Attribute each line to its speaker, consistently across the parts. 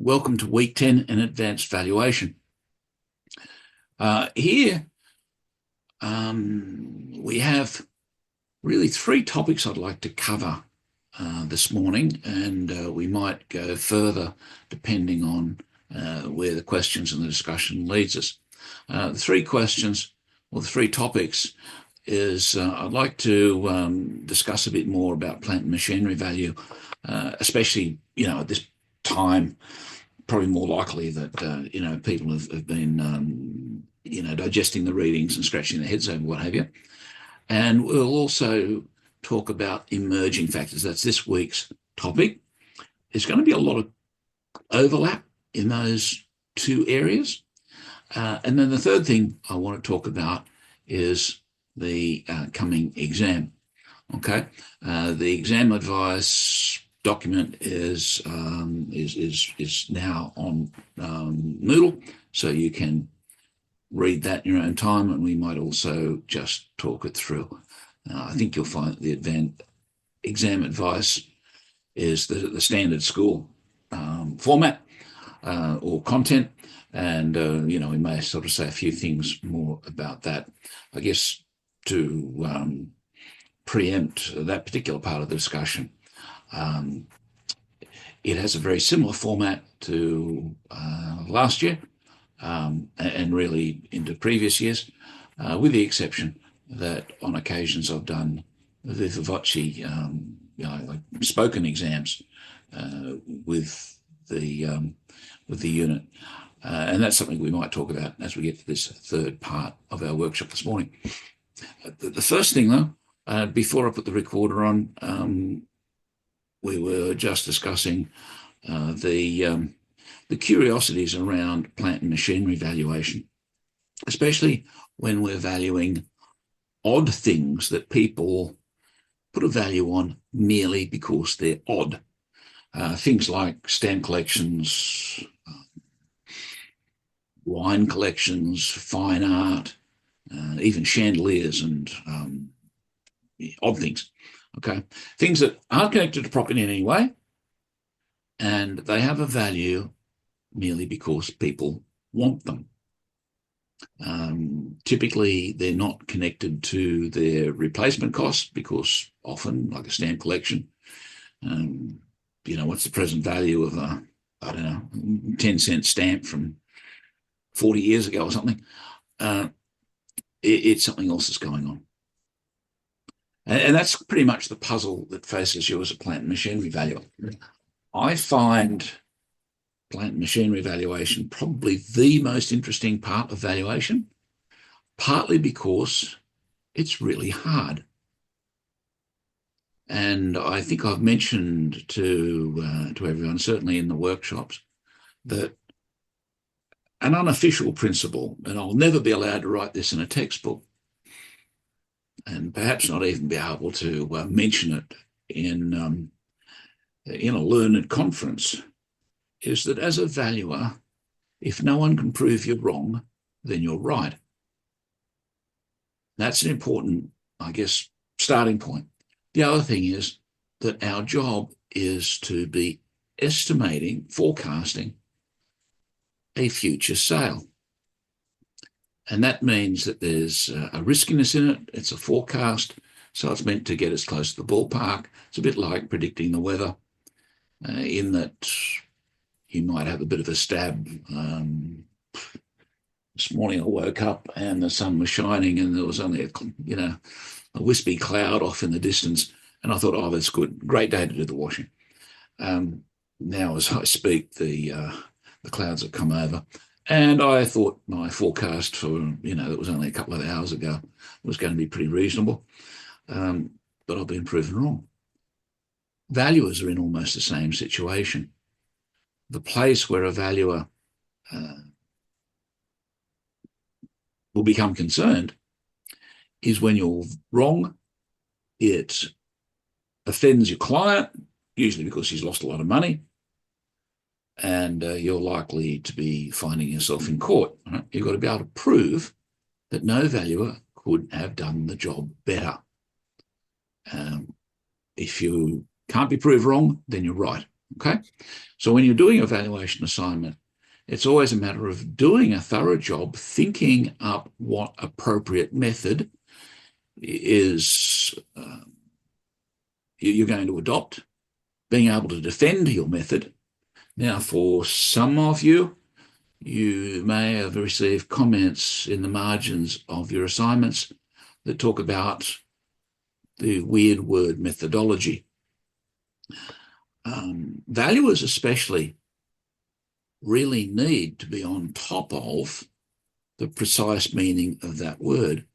Speaker 1: Welcome to week 10 in advanced valuation. Here we have really three topics I'd like to cover this morning, and we might go further depending on where the questions and the discussion leads us. The three questions, or the three topics, is I'd like to discuss a bit more about plant and machinery value, especially at this time. Probably more likely that people have been digesting the readings and scratching their heads over what have you. And we'll also talk about emerging factors. That's this week's topic. There's going to be a lot of overlap in those two areas. And then the third thing I want to talk about is the coming exam. Okay, the exam advice document is now on Moodle, so you can read that in your own time, and we might also just talk it through. I think you'll find that the exam advice is the standard school format or content, and we may sort of say a few things more about that. I guess to preempt that particular part of the discussion. It has a very similar format to last year and really into previous years, with the exception that on occasions I've done viva voce, like spoken exams with the unit, and that's something we might talk about as we get to this third part of our workshop this morning. The first thing, though, before I put the recorder on, we were just discussing the curiosities around plant and machinery valuation, especially when we're valuing odd things that people put a value on merely because they're odd. Things like stamp collections, wine collections, fine art, even chandeliers and odd things. Okay, things that aren't connected to property in any way, and they have a value merely because people want them. Typically, they're not connected to their replacement costs, because often, like a stamp collection, what's the present value of a 10-cent stamp from 40 years ago or something? It's something else that's going on. And that's pretty much the puzzle that faces you as a plant and machinery valuer. I find plant and machinery valuation probably the most interesting part of valuation, partly because it's really hard. And I think I've mentioned to everyone, certainly in the workshops, that an unofficial principle, and I'll never be allowed to write this in a textbook, and perhaps not even be able to mention it in a learned conference, is that as a valuer, if no one can prove you're wrong, then you're right. That's an important, I guess, starting point. The other thing is that our job is to be estimating, forecasting a future sale. And that means that there's a riskiness in it. It's a forecast, so it's meant to get us close to the ballpark. It's a bit like predicting the weather, in that you might have a bit of a stab. This morning I woke up and the sun was shining and there was only a wispy cloud off in the distance, and I thought, oh, that's good. Great day to do the washing. Now as I speak, the clouds have come over. And I thought my forecast for, that was only a couple of hours ago, was going to be pretty reasonable. But I've been proven wrong. Valuers are in almost the same situation. The place where a valuer will become concerned is when you're wrong. It offends your client, usually because he's lost a lot of money, and you're likely to be finding yourself in court. Right? You've got to be able to prove that no valuer could have done the job better. If you can't be proved wrong, then you're right. Okay. So when you're doing a valuation assignment, it's always a matter of doing a thorough job, thinking up what appropriate method is you're going to adopt, being able to defend your method. Now, for some of you, you may have received comments in the margins of your assignments that talk about the weird word methodology. Valuers especially really need to be on top of the precise meaning of that word.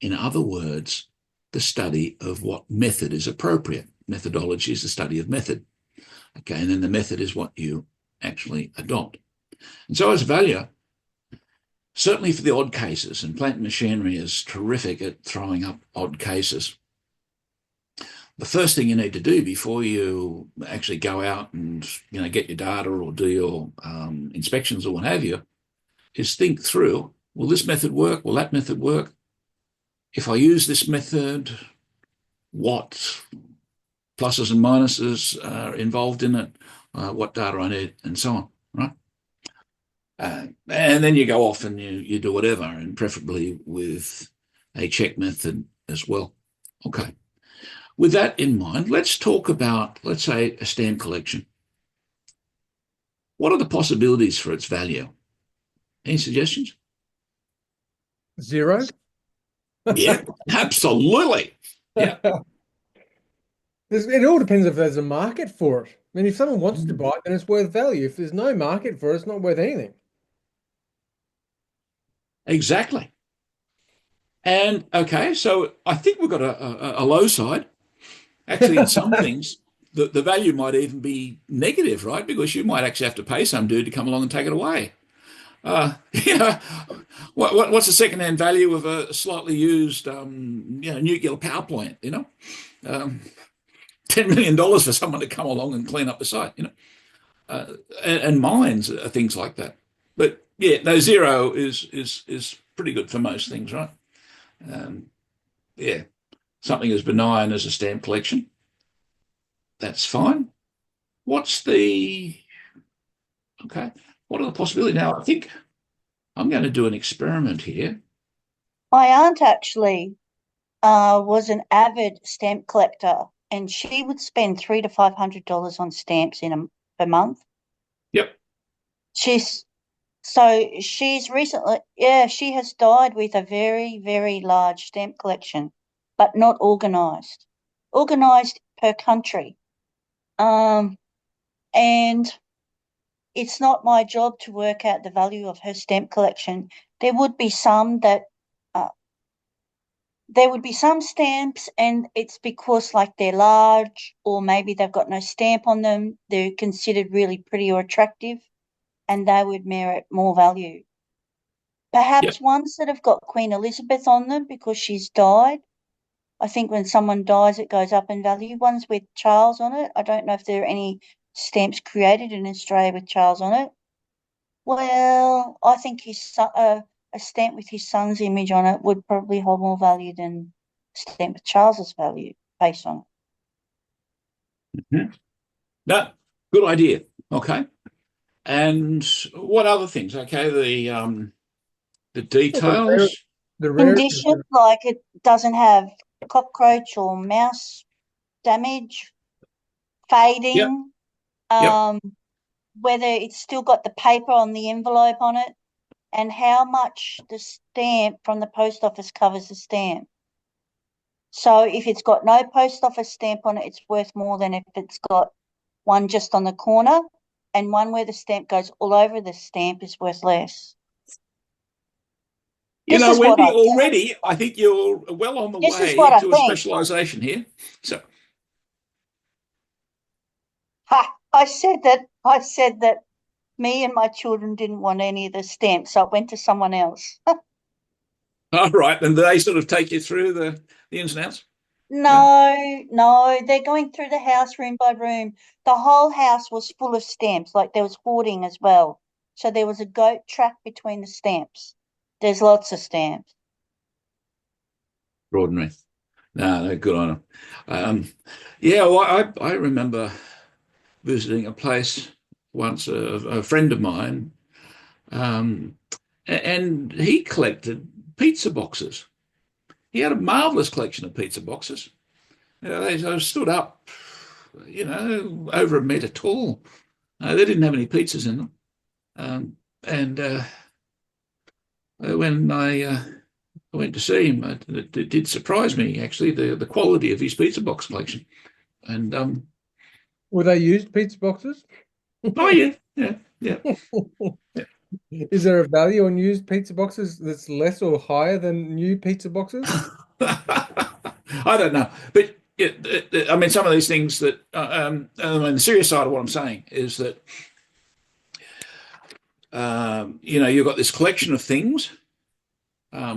Speaker 1: In other words, the study of what method is appropriate. Methodology is the study of method. Okay, and then the method is what you actually adopt. And so as a valuer, certainly for the odd cases, and plant machinery is terrific at throwing up odd cases, the first thing you need to do before you actually go out and get your data or do your inspections or what have you is think through, will this method work? Will that method work? If I use this method, what pluses and minuses are involved in it, what data I need, and so on, right? And then you go off and you do whatever, and preferably with a check method as well. Okay. With that in mind, let's talk about, let's say, a stamp collection. What are the possibilities for its value? Any suggestions?
Speaker 2: Zero.
Speaker 1: Yeah, absolutely. Yeah.
Speaker 2: It all depends if there's a market for it. I mean, if someone wants to buy it, then it's worth value. If there's no market for it, it's not worth anything.
Speaker 1: Exactly. And okay, so I think we've got a low side. Actually, in some things, the value might even be negative, right? Because you might actually have to pay some dude to come along and take it away. Uh, you know, what's the second-hand value of a slightly used, nuclear power plant? Um, $10 million for someone to come along and clean up the site. And mines are things like that. But yeah, no, zero is pretty good for most things, right? Um, yeah, something as benign as a stamp collection, that's fine. What's the okay? What are the possibilities? Now, I think I'm going to do an experiment here.
Speaker 3: My aunt actually was an avid stamp collector, and she would spend $300 to $500 on stamps per month.
Speaker 1: Yep.
Speaker 3: She's she's recently, she has died with a very, very large stamp collection, but not organised. Organised per country. And it's not my job to work out the value of her stamp collection. There would be some that there would be some stamps, and it's because like they're large, or maybe they've got no stamp on them. They're considered really pretty or attractive, and they would merit more value.
Speaker 1: Yep.
Speaker 3: Perhaps ones that have got Queen Elizabeth on them because she's died. I think when someone dies, it goes up in value. Ones with Charles on it. I don't know if there are any stamps created in Australia with Charles on it. Well, I think a stamp with his son's image on it would probably hold more value than a stamp with Charles's value based on it.
Speaker 1: Mhm. No, good idea. Okay. And what other things? Okay, the
Speaker 2: Yeah, the rare,
Speaker 1: details.
Speaker 2: the rare,
Speaker 3: Condition, like it doesn't have cockroach or mouse damage,
Speaker 1: Yep.
Speaker 3: fading,
Speaker 1: Yep.
Speaker 3: um, whether it's still got the paper on the envelope on it, and how much the stamp from the post office covers the stamp. So if it's got no post office stamp on it, it's worth more than if it's got one just on the corner, and one where the stamp goes all over the stamp is worth less. This is what
Speaker 1: Wendy,
Speaker 3: I
Speaker 1: already I think you're well on the
Speaker 3: this is
Speaker 1: way
Speaker 3: what I
Speaker 1: to a
Speaker 3: think.
Speaker 1: specialization here. So,
Speaker 3: Ha, I said that me and my children didn't want any of the stamps, so I went to someone else.
Speaker 1: all right. And they sort of take you through the ins and outs? Yeah.
Speaker 3: No, they're going through the house room by room. The whole house was full of stamps, like there was hoarding as well. So there was a goat track between the stamps. There's lots of stamps.
Speaker 1: Extraordinary. No, no, good on them. Yeah, well, I remember visiting a place once, a friend of mine, and he collected pizza boxes. He had a marvelous collection of pizza boxes. They stood up, over a metre tall. They didn't have any pizzas in them. And when I went to see him, it did surprise me, actually, the quality of his pizza box collection. And
Speaker 2: Were they used pizza boxes?
Speaker 1: oh yeah.
Speaker 2: Is there a value on used pizza boxes that's less or higher than new pizza boxes?
Speaker 1: I don't know, but I mean, some of these things that the serious side of what I'm saying is that you've got this collection of things,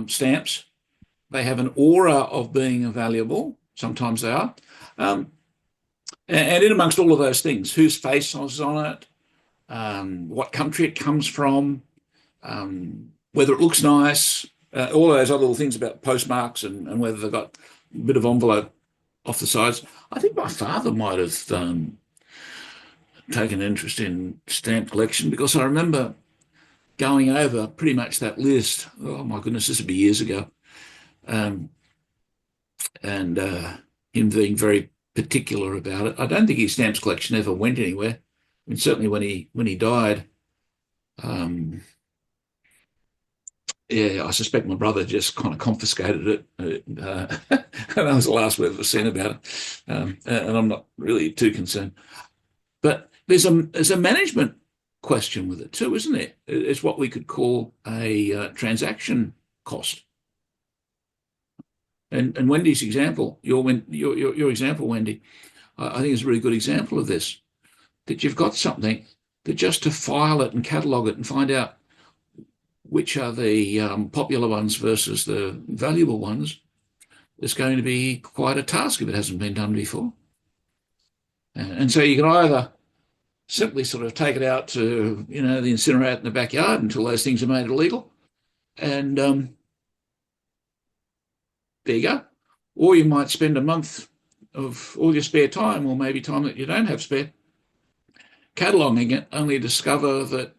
Speaker 1: stamps. They have an aura of being valuable. Sometimes they are, and in amongst all of those things, whose face is on it, what country it comes from, whether it looks nice, all those other little things about postmarks and whether they've got a bit of envelope off the sides. I think my father might have taken an interest in stamp collection, because I remember going over pretty much that list. Oh my goodness, this would be years ago, and him being very particular about it. I don't think his stamps collection ever went anywhere. I mean, certainly when he died, yeah, I suspect my brother just kind of confiscated it, and that was the last we've ever seen about it. And I'm not really too concerned. But there's a management question with it too, isn't it? It's what we could call a transaction cost. And Wendy's example, your example, Wendy, I think is a really good example of this. That you've got something that just to file it and catalogue it and find out which are the popular ones versus the valuable ones is going to be quite a task if it hasn't been done before. And so you can either simply sort of take it out to, the incinerator in the backyard until those things are made illegal, and there you go. Or you might spend a month of all your spare time, or maybe time that you don't have spare, cataloguing it, only to discover that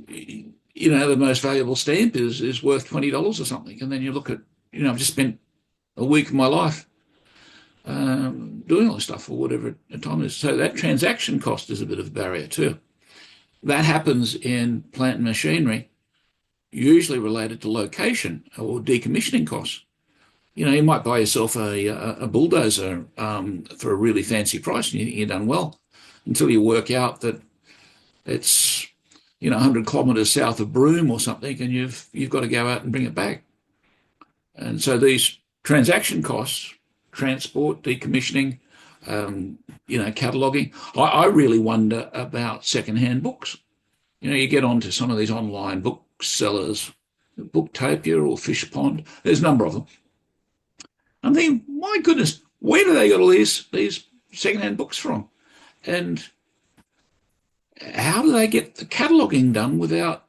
Speaker 1: the most valuable stamp is worth $20 or something. And then you look at, I've just spent a week of my life doing all this stuff, or whatever the time is. So that transaction cost is a bit of a barrier too. That happens in plant and machinery, usually related to location or decommissioning costs. You might buy yourself a bulldozer for a really fancy price, and you're done well, until you work out that it's 100 kilometres south of Broome or something, and you've got to go out and bring it back. And so these transaction costs, transport, decommissioning, cataloguing. I really wonder about second-hand books. You get onto some of these online booksellers, Booktopia or Fish Pond. There's a number of them. I'm thinking, my goodness, where do they get all these second-hand books from? And how do they get the cataloguing done without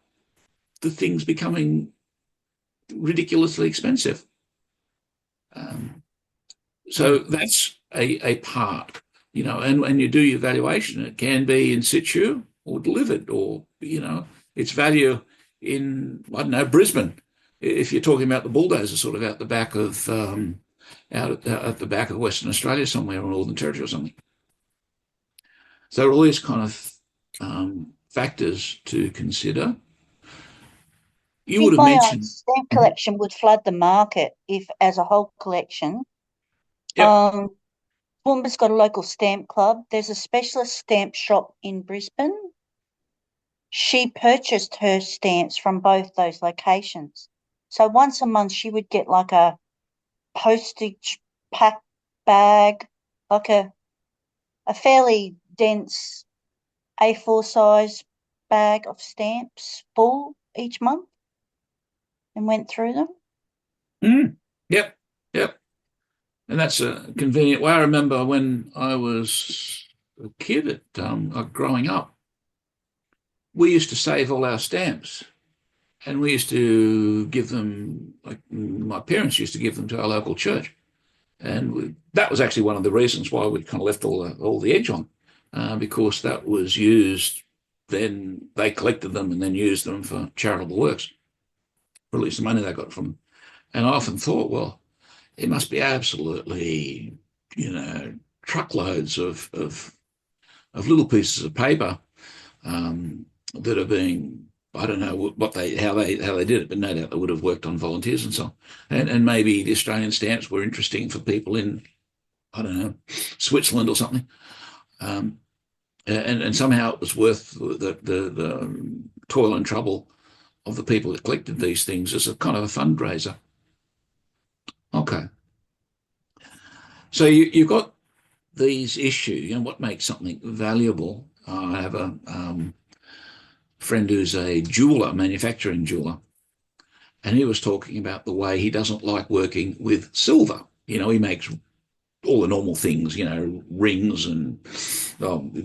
Speaker 1: the things becoming ridiculously expensive? So that's a part, and when you do your valuation, it can be in situ or delivered, or, its value in, I don't know, Brisbane, if you're talking about the bulldozer sort of out the back of, out at the back of Western Australia somewhere, or Northern Territory or something. So all these kind of factors to consider. You would have mentioned
Speaker 3: stamp collection would flood the market if, as a whole collection.
Speaker 1: Yep.
Speaker 3: Toowoomba's got a local stamp club. There's a specialist stamp shop in Brisbane. She purchased her stamps from both those locations. So once a month she would get like a postage pack bag, like a fairly dense A4 size bag of stamps full each month, and went through them.
Speaker 1: Yep. And that's a convenient way. I remember when I was a kid growing up, we used to save all our stamps, and we used to give them, like my parents used to give them to our local church. And that was actually one of the reasons why we kind of left all the edge on, because that was used. Then they collected them and then used them for charitable works, or at least the money they got from them. And I often thought, well, it must be absolutely, truckloads of little pieces of paper that are being, I don't know how they did it, but no doubt they would have worked on volunteers and so on. And maybe the Australian stamps were interesting for people in, I don't know, Switzerland or something. And somehow it was worth the toil and trouble of the people that collected these things as a kind of a fundraiser. Okay. So you've got these issues, what makes something valuable. I have a friend who's a jeweler, manufacturing jeweler, and he was talking about the way he doesn't like working with silver. He makes all the normal things, rings and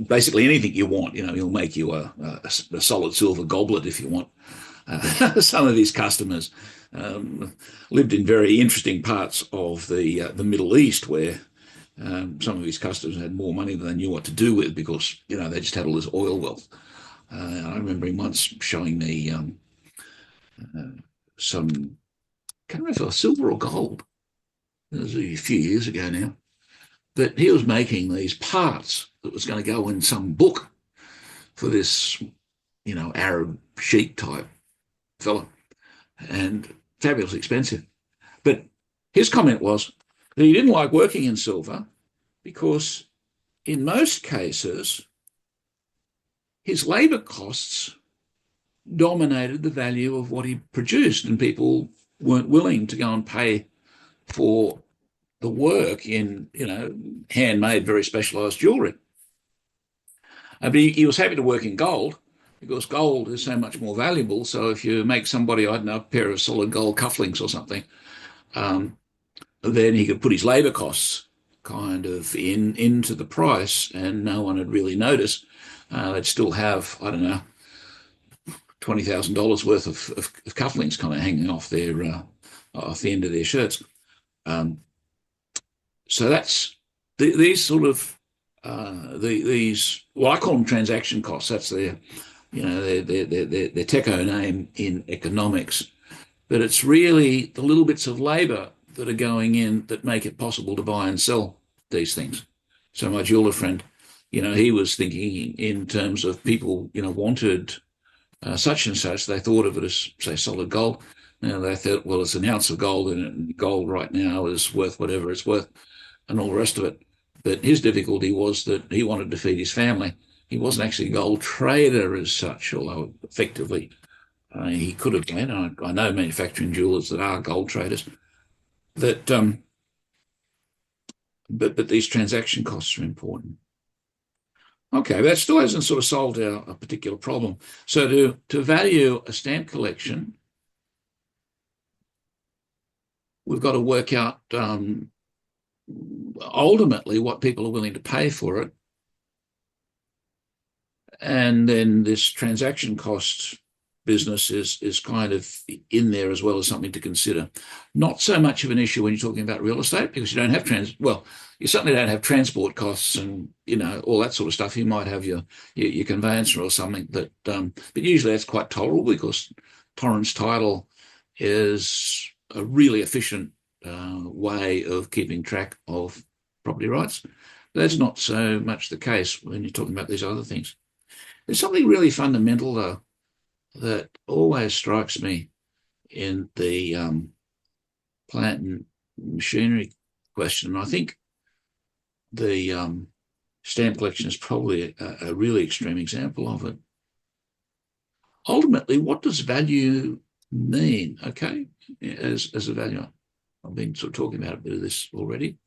Speaker 1: basically anything you want. He'll make you a solid silver goblet if you want. Some of his customers lived in very interesting parts of the Middle East where some of his customers had more money than they knew what to do with because, they just had all this oil wealth. I remember him once showing me some, I can't remember if it was silver or gold. It was a few years ago now. But he was making these parts that was going to go in some book for this, Arab sheik type fella, and fabulously expensive. But his comment was that he didn't like working in silver because in most cases, his labour costs dominated the value of what he produced, and people weren't willing to go and pay for the work in, handmade, very specialised jewellery. But he was happy to work in gold because gold is so much more valuable. So if you make somebody, I don't know, a pair of solid gold cufflinks or something, then he could put his labour costs kind of into the price and no one would really notice. They'd still have, I don't know, $20,000 worth of cufflinks kind of hanging off off the end of their shirts. So that's these sort of these. Well, I call them transaction costs. That's their techo name in economics. But it's really the little bits of labour that are going in that make it possible to buy and sell these things. So my jeweler friend, he was thinking in terms of people, wanted such and such. They thought of it as, say, solid gold. Now they thought, well, it's an ounce of gold, and gold right now is worth whatever it's worth, and all the rest of it. But his difficulty was that he wanted to feed his family. He wasn't actually a gold trader as such, although effectively he could have been. I know manufacturing jewelers that are gold traders. But these transaction costs are important. Okay, that still hasn't sort of solved a particular problem. So to value a stamp collection, we've got to work out ultimately what people are willing to pay for it. And then this transaction cost business is kind of in there as well as something to consider. Not so much of an issue when you're talking about real estate because you don't have you certainly don't have transport costs and all that sort of stuff. You might have your conveyancer or something, but usually that's quite tolerable because Torrens title is a really efficient way of keeping track of property rights. But that's not so much the case when you're talking about these other things. There's something really fundamental though that always strikes me in the plant and machinery question. And I think the stamp collection is probably a really extreme example of it. Ultimately, what does value mean, okay, as a value? I've been sort of talking about a bit of this already.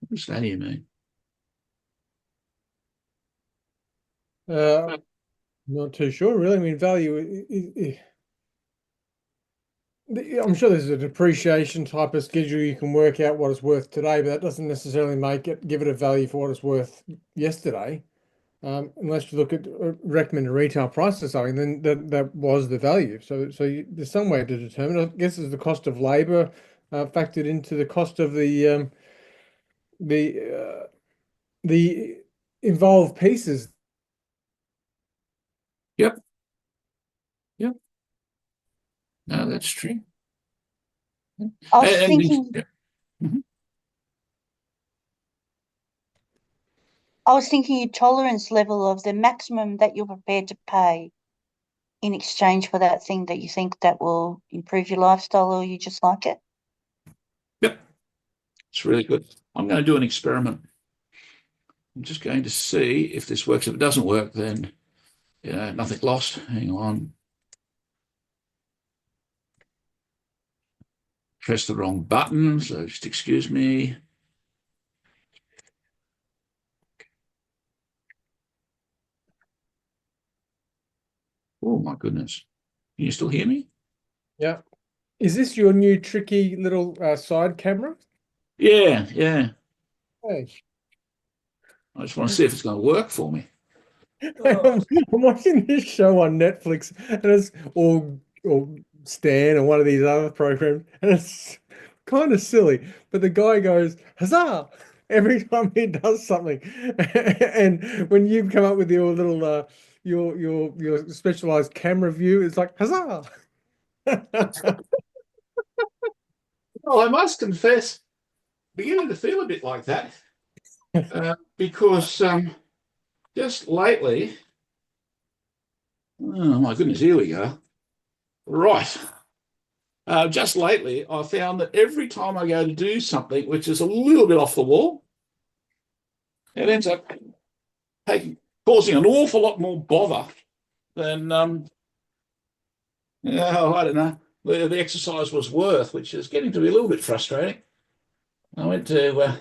Speaker 1: What does value mean?
Speaker 2: Not too sure, really. I mean, value. I'm sure there's a depreciation type of schedule you can work out what it's worth today, but that doesn't necessarily give it a value for what it's worth yesterday. Unless you look at recommended retail price or something, then that was the value. So there's some way to determine. I guess there's the cost of labour factored into the cost of the the involved pieces.
Speaker 1: Yep. Yep. No, that's true.
Speaker 3: I was
Speaker 1: And
Speaker 3: thinking,
Speaker 1: yeah. Mhm.
Speaker 3: I was thinking your tolerance level of the maximum that you're prepared to pay in exchange for that thing that you think that will improve your lifestyle or you just like it.
Speaker 1: Yep. It's really good. I'm going to do an experiment. I'm just going to see if this works. If it doesn't work, then nothing lost. Hang on. Press the wrong button, so just excuse me. Oh my goodness. Can you still hear me?
Speaker 2: Yeah. Is this your new tricky little side camera?
Speaker 1: Yeah, yeah.
Speaker 2: Hey.
Speaker 1: I just want to see if it's going to work for me.
Speaker 2: I'm watching this show on Netflix, and it's or Stan or one of these other programs, and it's kind of silly. But the guy goes, "Huzzah!" every time he does something. And when you come up with your little your specialized camera view, it's like huzzah.
Speaker 1: Well, I must confess, beginning to feel a bit like that because just lately, oh my goodness, here we go. Right. Just lately, I found that every time I go to do something which is a little bit off the wall, it ends up causing an awful lot more bother than, I don't know, the exercise was worth, which is getting to be a little bit frustrating. I went to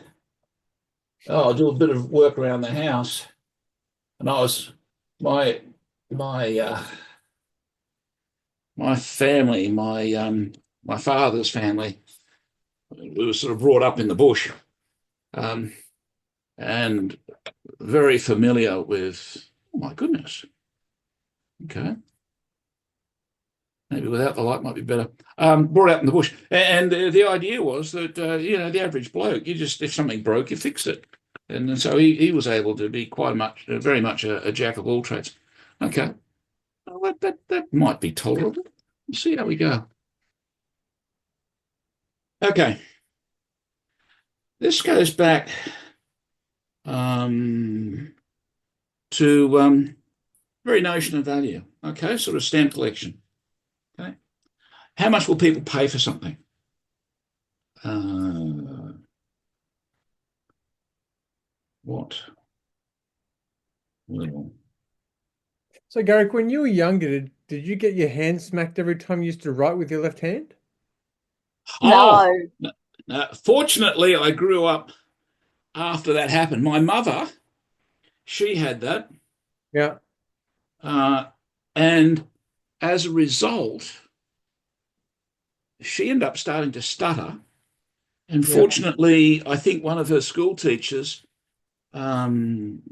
Speaker 1: do a bit of work around the house, and I was my my my family, my father's family, we were sort of brought up in the bush, um, and very familiar with. Oh my goodness. Okay. Maybe without the light might be better. Brought out in the bush, and the idea was that the average bloke, you just if something broke, you fix it, and so he was able to be very much a jack of all trades. Okay, well, that might be tolerable. We'll see how we go. Okay, this goes back um, to very notion of value. Okay, sort of stamp collection. Okay, how much will people pay for something? What will
Speaker 2: So, Garrick, when you were younger, did you get your hand smacked every time you used to write with your left hand?
Speaker 1: Oh,
Speaker 3: No.
Speaker 1: fortunately, I grew up after that happened. My mother, she had that.
Speaker 2: Yeah.
Speaker 1: Uh, and as a result, she ended up starting to stutter. And
Speaker 2: Yeah.
Speaker 1: fortunately, I think one of her school teachers um,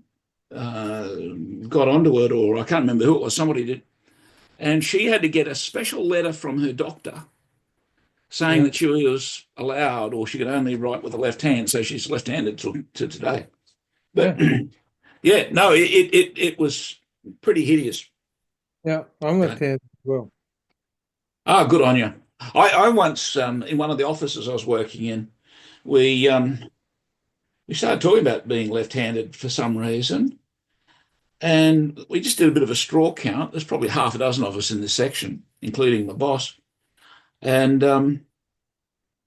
Speaker 1: uh, got onto it, or I can't remember who it was, somebody did. And she had to get a special letter from her doctor saying
Speaker 2: Yeah.
Speaker 1: that she was allowed or she could only write with the left hand. So she's left handed to today. But
Speaker 2: Yeah.
Speaker 1: yeah, no, it was pretty hideous.
Speaker 2: Yeah. I'm
Speaker 1: Okay.
Speaker 2: left-handed as well.
Speaker 1: Ah, good on you. I once in one of the offices I was working in, we we started talking about being left-handed for some reason, and we just did a bit of a straw count. There's probably half a dozen of us in this section, including the boss, and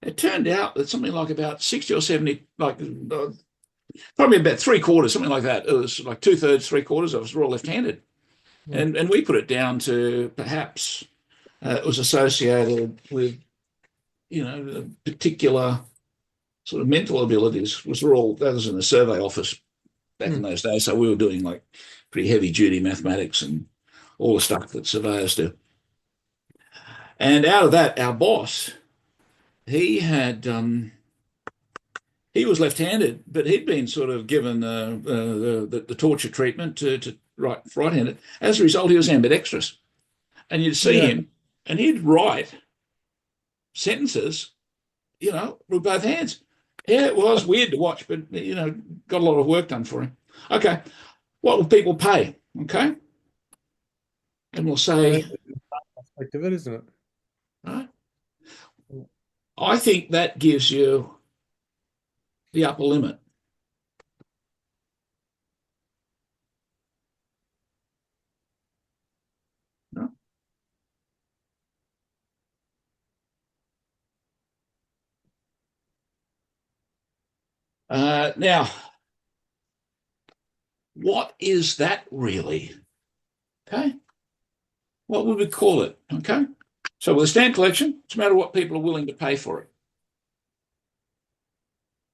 Speaker 1: it turned out that something like about 60 or 70, probably about three quarters, something like that. It was like two-thirds, three-quarters of us were all left-handed.
Speaker 2: Yeah.
Speaker 1: And we put it down to perhaps it was associated with, particular sort of mental abilities, which were all, that was in the survey office back in
Speaker 2: Hmm.
Speaker 1: those days. So we were doing like pretty heavy duty mathematics and all the stuff that surveyors do. And out of that, our boss, he had, he was left-handed, but he'd been sort of given the torture treatment to write right-handed. As a result, he was ambidextrous, and you'd see
Speaker 2: Yeah.
Speaker 1: him, and he'd write sentences, with both hands. Yeah, it was weird to watch, but got a lot of work done for him. Okay, what will people pay? Okay, and we'll
Speaker 2: I
Speaker 1: say,
Speaker 2: think that's the aspect of it, isn't it?
Speaker 1: right, I think that gives you the upper limit. Now, what is that really? Okay, what would we call it? Okay, so with a stamp collection, it's a matter of what people are willing to pay for it.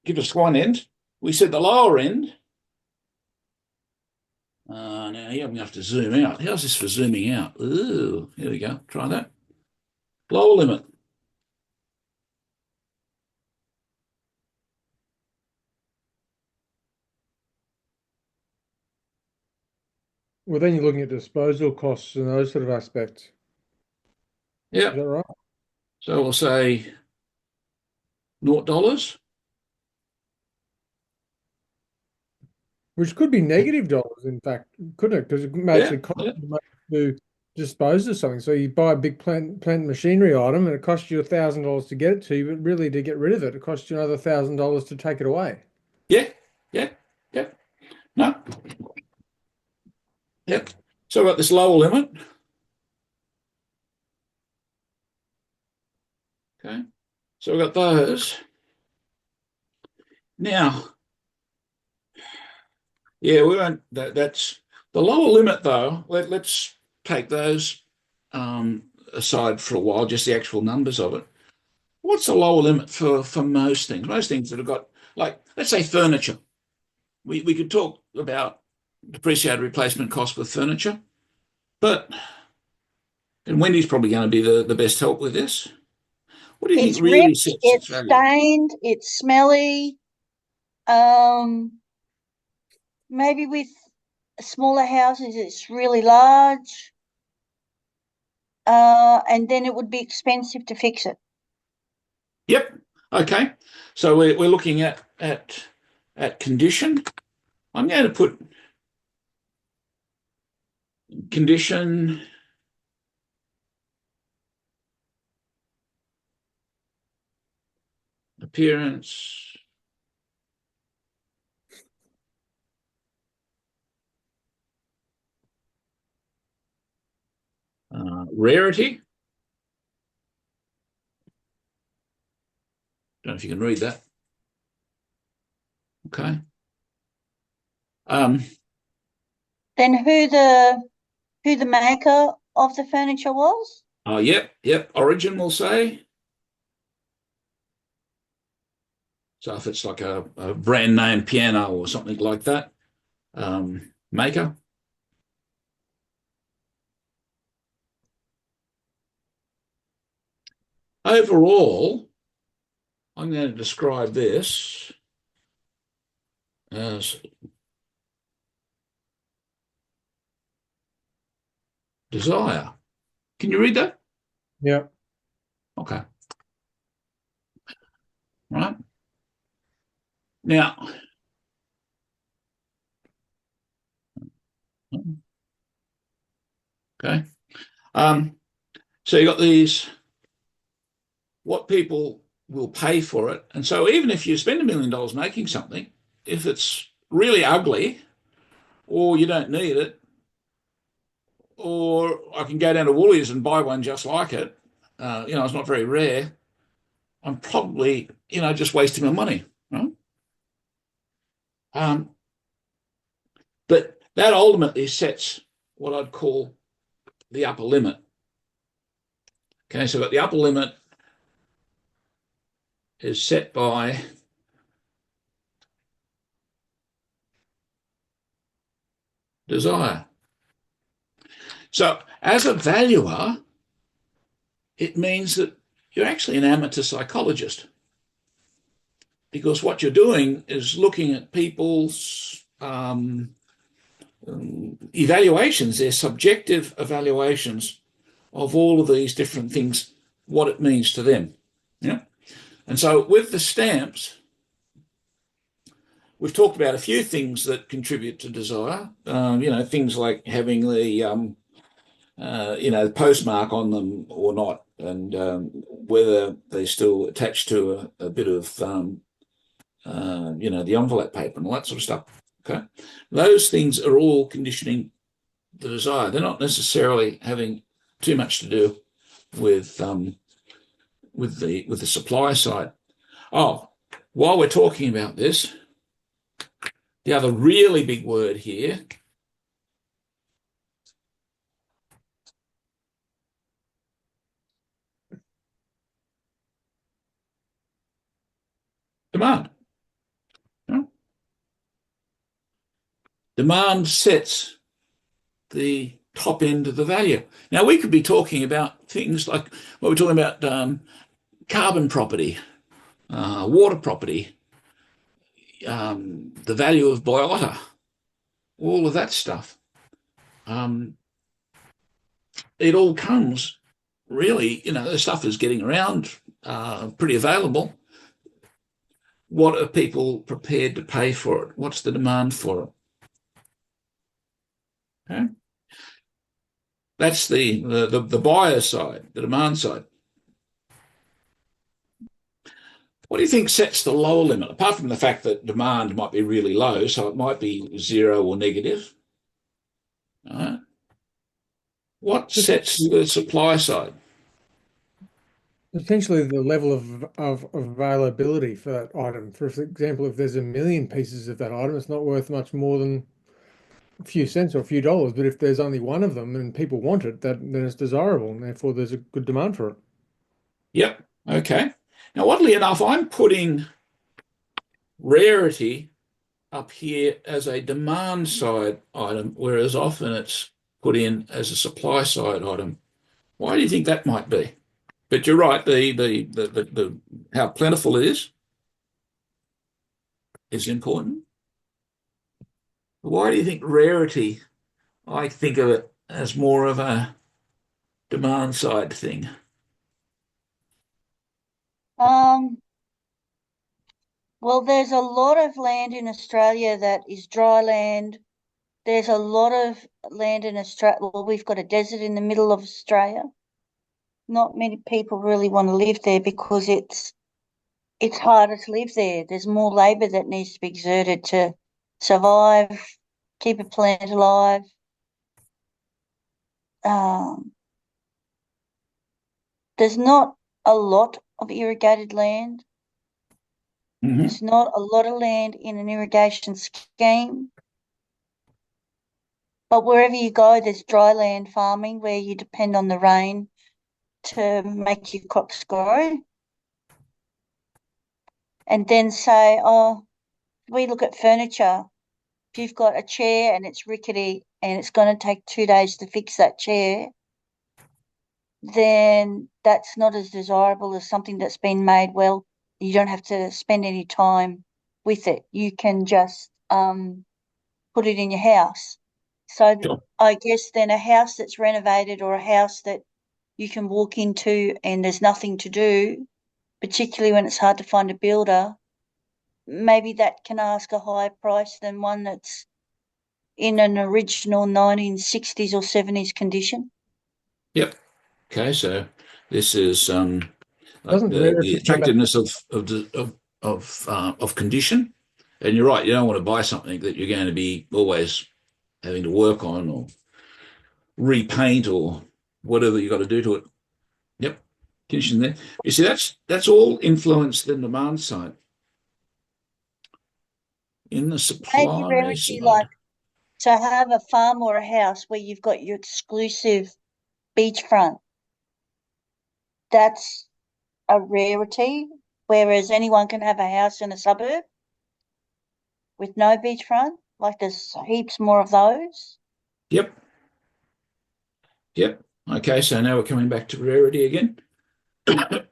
Speaker 1: Give us one end. We said the lower end. Now here I'm going to have to zoom out. How's this for zooming out? Ooh, here we go. Try that. Lower limit.
Speaker 2: Well, then you're looking at disposal costs and those sort of aspects. Is
Speaker 1: Yep.
Speaker 2: that right?
Speaker 1: So we'll say $0.
Speaker 2: Which could be negative dollars, in fact, couldn't it? Because it may
Speaker 1: Yeah,
Speaker 2: actually cost
Speaker 1: yeah,
Speaker 2: you money to dispose of something. So you buy a big plant machinery item and it costs you $1,000 to get it to you, but really to get rid of it, it costs you another $1,000 to take it away.
Speaker 1: yeah, yeah, yeah. No, yep. So we've got this lower limit. Okay. So we've got those. Now, yeah, we won't. That's the lower limit, though. Let's take those aside for a while, just the actual numbers of it. What's the lower limit for most things? Most things that have got, like, let's say furniture. We could talk about depreciated replacement cost with furniture, but and Wendy's probably going to be the best help with this. What do you think
Speaker 3: It's
Speaker 1: really
Speaker 3: ripped,
Speaker 1: sets its
Speaker 3: it's
Speaker 1: value?
Speaker 3: stained, it's smelly. Maybe with smaller houses, it's really large. And then it would be expensive to fix it.
Speaker 1: Yep. Okay. So we're looking at condition. I'm going to put condition, appearance, rarity. Don't know if you can read that. Okay.
Speaker 3: Then who the maker of the furniture was?
Speaker 1: Yep. Origin, we'll say. So if it's like a brand name piano or something like that, maker. Overall, I'm going to describe this as desire. Can you read that?
Speaker 2: Yeah.
Speaker 1: Okay. Right. Now, okay. So you got these, what people will pay for it. And so even if you spend $1 million making something, if it's really ugly or you don't need it, or I can go down to Woolies and buy one just like it, it's not very rare, I'm probably, just wasting my money. Right? But that ultimately sets what I'd call the upper limit. Okay, so the upper limit is set by desire. So as a valuer, it means that you're actually an amateur psychologist, because what you're doing is looking at people's evaluations, their subjective evaluations of all of these different things, what it means to them. Yeah. And so with the stamps, we've talked about a few things that contribute to desire. Things like having the postmark on them or not, and whether they still attach to a bit of the envelope paper and all that sort of stuff. Okay, those things are all conditioning the desire. They're not necessarily having too much to do with the supply side. Oh, while we're talking about this, the other really big word here, demand. Demand sets the top end of the value. Now, we could be talking about things like what we're talking about, carbon property, water property, the value of biota, all of that stuff. It all comes really, the stuff is getting around, pretty available. What are people prepared to pay for it? What's the demand for it? Okay. That's the buyer side, the demand side. What do you think sets the lower limit? Apart from the fact that demand might be really low, so it might be zero or negative. What sets the supply side?
Speaker 2: Potentially the level of availability for that item. For example, if there's a million pieces of that item, it's not worth much more than a few cents or a few dollars. But if there's only one of them and people want it, then it's desirable, and therefore there's a good demand for it.
Speaker 1: Yep. Okay. Now, oddly enough, I'm putting rarity up here as a demand side item, whereas often it's put in as a supply side item. Why do you think that might be? But you're right, the how plentiful it is important. Why do you think rarity? I think of it as more of a demand side thing.
Speaker 3: Well, there's a lot of land in Australia that is dry land. There's a lot of land in Australia. Well, we've got a desert in the middle of Australia. Not many people really want to live there because it's harder to live there. There's more labour that needs to be exerted to survive, keep a plant alive. There's not a lot of irrigated land.
Speaker 1: Mm-hmm.
Speaker 3: There's not a lot of land in an irrigation scheme. But wherever you go, there's dry land farming where you depend on the rain to make your crops grow. And then say, we look at furniture. If you've got a chair and it's rickety and it's going to take 2 days to fix that chair, then that's not as desirable as something that's been made well. You don't have to spend any time with it. You can just put it in your house. So
Speaker 1: Sure.
Speaker 3: I guess then a house that's renovated or a house that you can walk into and there's nothing to do, particularly when it's hard to find a builder, maybe that can ask a higher price than one that's in an original 1960s or 70s condition.
Speaker 1: Yep. Okay, so this is like
Speaker 2: Doesn't
Speaker 1: the
Speaker 2: rarity come back?
Speaker 1: attractiveness of condition. And you're right, you don't want to buy something that you're going to be always having to work on or repaint or whatever you got to do to it. Yep, condition there. You see, that's all influenced the demand side. In the
Speaker 3: Maybe
Speaker 1: supply
Speaker 3: rarity,
Speaker 1: side.
Speaker 3: like to have a farm or a house where you've got your exclusive beachfront. That's a rarity, whereas anyone can have a house in a suburb with no beachfront. Like there's heaps more of those.
Speaker 1: Yep. Yep. Okay, so now we're coming back to rarity again.
Speaker 2: But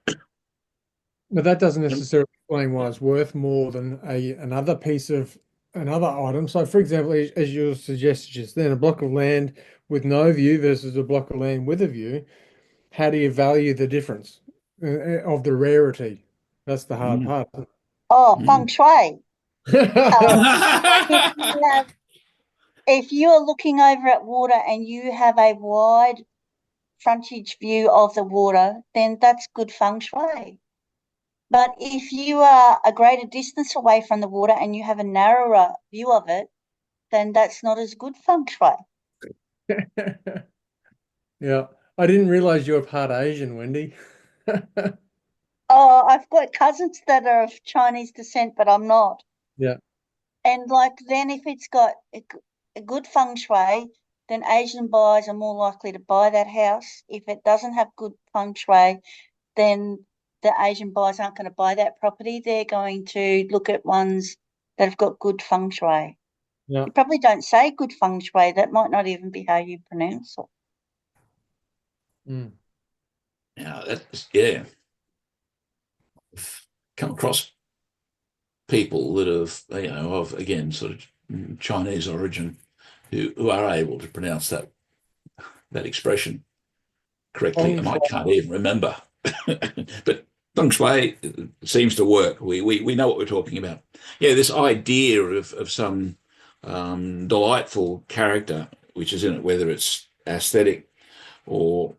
Speaker 2: that doesn't necessarily explain why it's worth more than another piece of another item. So, for example, as you suggested just then, a block of land with no view versus a block of land with a view, how do you value the difference of the rarity? That's the hard
Speaker 1: Mm,
Speaker 2: part.
Speaker 3: Oh,
Speaker 1: mm.
Speaker 3: feng shui. If you are looking over at water and you have a wide frontage view of the water, then that's good feng shui. But if you are a greater distance away from the water and you have a narrower view of it, then that's not as good feng shui.
Speaker 2: Yeah, I didn't realize you were part Asian, Wendy.
Speaker 3: Oh, I've got cousins that are of Chinese descent, but I'm not.
Speaker 2: Yeah.
Speaker 3: And then if it's got a good feng shui, then Asian buyers are more likely to buy that house. If it doesn't have good feng shui, then the Asian buyers aren't going to buy that property. They're going to look at ones that have got good feng shui.
Speaker 2: Yeah.
Speaker 3: You probably don't say good feng shui. That might not even be how you pronounce it.
Speaker 2: Mm.
Speaker 1: Yeah. I've come across people that have, of again, sort of Chinese origin who are able to pronounce that expression correctly,
Speaker 2: Feng
Speaker 1: and I
Speaker 2: shui.
Speaker 1: can't even remember. But feng shui seems to work. We know what we're talking about. Yeah, this idea of some delightful character which is in it, whether it's aesthetic or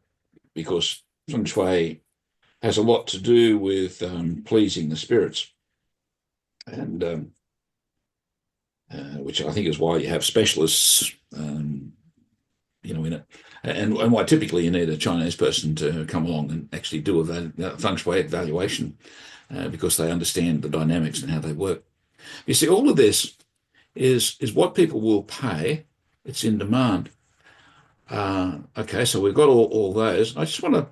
Speaker 1: because feng shui has a lot to do with pleasing the spirits, and which I think is why you have specialists, in it, and why typically you need a Chinese person to come along and actually do a feng shui evaluation, because they understand the dynamics and how they work. You see, all of this is what people will pay. It's in demand. Okay, so we've got all those. I just want to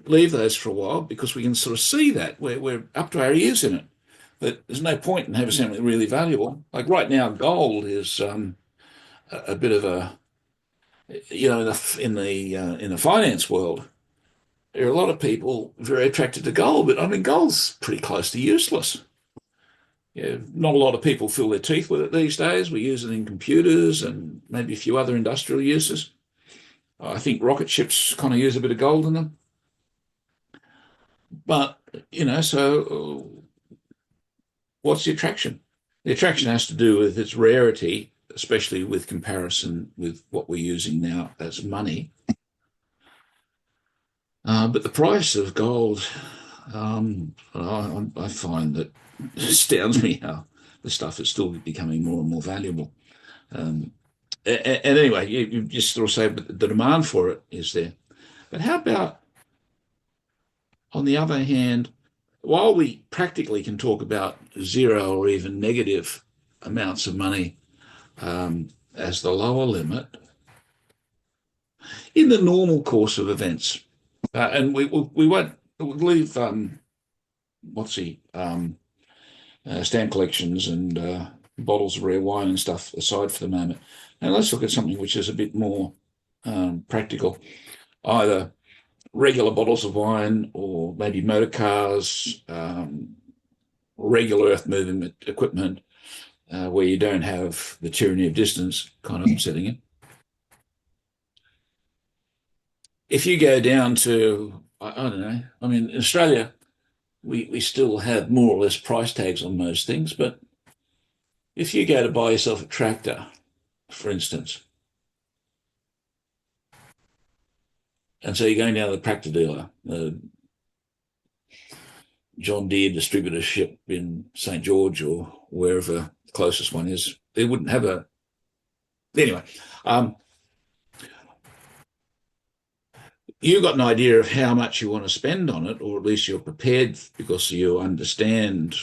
Speaker 1: leave those for a while because we can sort of see that we're up to our ears in it. But there's no point in having something really valuable. Like right now, gold is a bit of a, in the finance world, there are a lot of people very attracted to gold, but I mean, gold's pretty close to useless. Yeah, not a lot of people fill their teeth with it these days. We use it in computers and maybe a few other industrial uses. I think rocket ships kind of use a bit of gold in them. But, so what's the attraction? The attraction has to do with its rarity, especially with comparison with what we're using now as money. But the price of gold, I find that it astounds me how the stuff is still becoming more and more valuable. And anyway, you just sort of say, but the demand for it is there. But how about, on the other hand, while we practically can talk about zero or even negative amounts of money as the lower limit, in the normal course of events, and we won't we'll leave what's he stamp collections and bottles of rare wine and stuff aside for the moment, and let's look at something which is a bit more practical, either regular bottles of wine or maybe motor cars, regular earth moving equipment, where you don't have the tyranny of distance kind of setting in. If you go down to, I don't know, I mean, in Australia, we still have more or less price tags on most things, but if you go to buy yourself a tractor, for instance, and so you're going down to the tractor dealer, John Deere distributorship in St. George or wherever the closest one is, they wouldn't have a. Anyway, you've got an idea of how much you want to spend on it, or at least you're prepared because you understand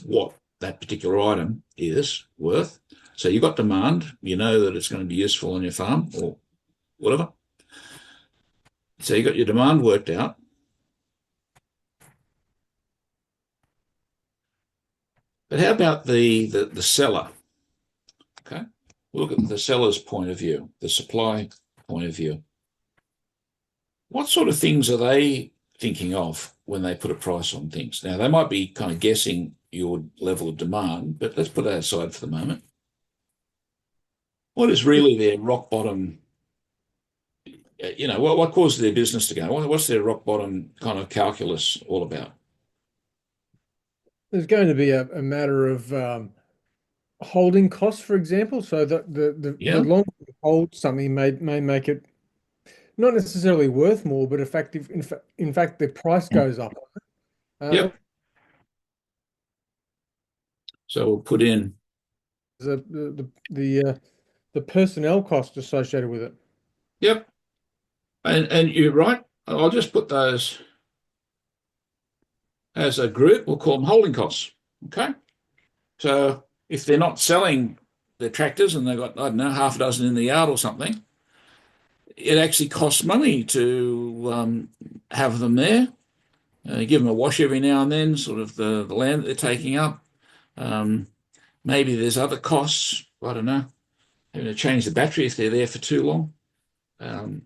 Speaker 1: what that particular item is worth. So you've got demand, you know that it's going to be useful on your farm or whatever. So you've got your demand worked out. But how about the seller? Okay. Look at the seller's point of view, the supply point of view. What sort of things are they thinking of when they put a price on things? Now, they might be kind of guessing your level of demand, but let's put that aside for the moment. What is really their rock bottom? What causes their business to go? What's their rock bottom kind of calculus all about?
Speaker 2: There's going to be a matter of holding costs, for example. So the
Speaker 1: Yeah.
Speaker 2: longer you hold something may make it not necessarily worth more, but effective. In fact, the price goes up.
Speaker 1: Yep. So we'll put in.
Speaker 2: The personnel cost associated with it.
Speaker 1: Yep. And you're right. I'll just put those as a group. We'll call them holding costs. Okay. So if they're not selling their tractors and they've got, I don't know, half a dozen in the yard or something, it actually costs money to have them there. Give them a wash every now and then, sort of the land that they're taking up. Um, Maybe there's other costs. I don't know. Having to change the battery if they're there for too long. Um,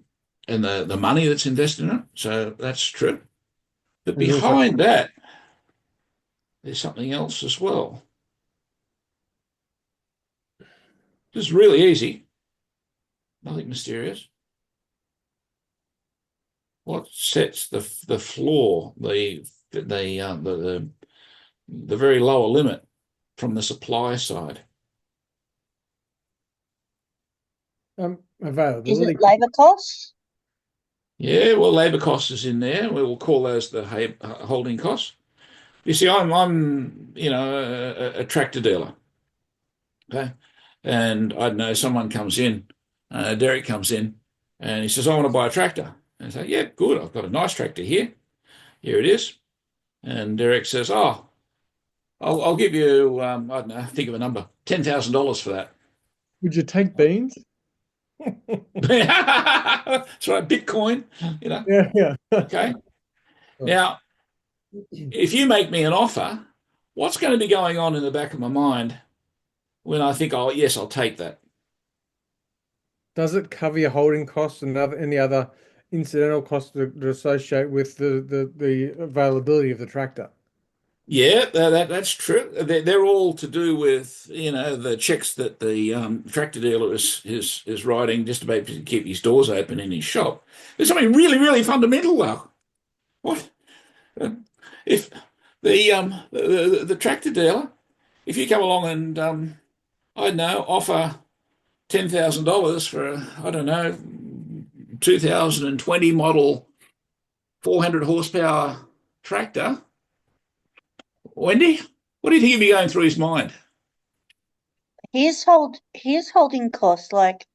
Speaker 1: and the money that's invested in it. So that's true. But
Speaker 2: There's also
Speaker 1: behind that, there's something else as well. It's really easy, nothing mysterious. What sets the floor, the very lower limit from the supply side?
Speaker 3: Is it
Speaker 2: availability.
Speaker 3: labour costs?
Speaker 1: Yeah, well, labour cost is in there. We will call those the holding costs. You see, I'm a tractor dealer. Okay. And I don't know, someone comes in, Derek comes in, and he says, I want to buy a tractor. And I say, yeah, good. I've got a nice tractor here. Here it is. And Derek says, oh, I'll give you, I don't know, think of a number, $10,000 for that.
Speaker 2: Would you take beans?
Speaker 1: That's right, Bitcoin, you know.
Speaker 2: Yeah, yeah.
Speaker 1: Okay. Now, if you make me an offer, what's going to be going on in the back of my mind when I think, oh, yes, I'll take that?
Speaker 2: Does it cover your holding costs and any other incidental costs that associate with the availability of the tractor?
Speaker 1: Yeah, that's true. They're all to do with, the checks that the tractor dealer is writing just about to keep his doors open in his shop. There's something really, really fundamental though. What if the tractor dealer, if you come along and I don't know, offer $10,000 for I don't know, 2020 model 400 horsepower tractor, Wendy, what do you think would be going through his mind?
Speaker 3: His holding costs, like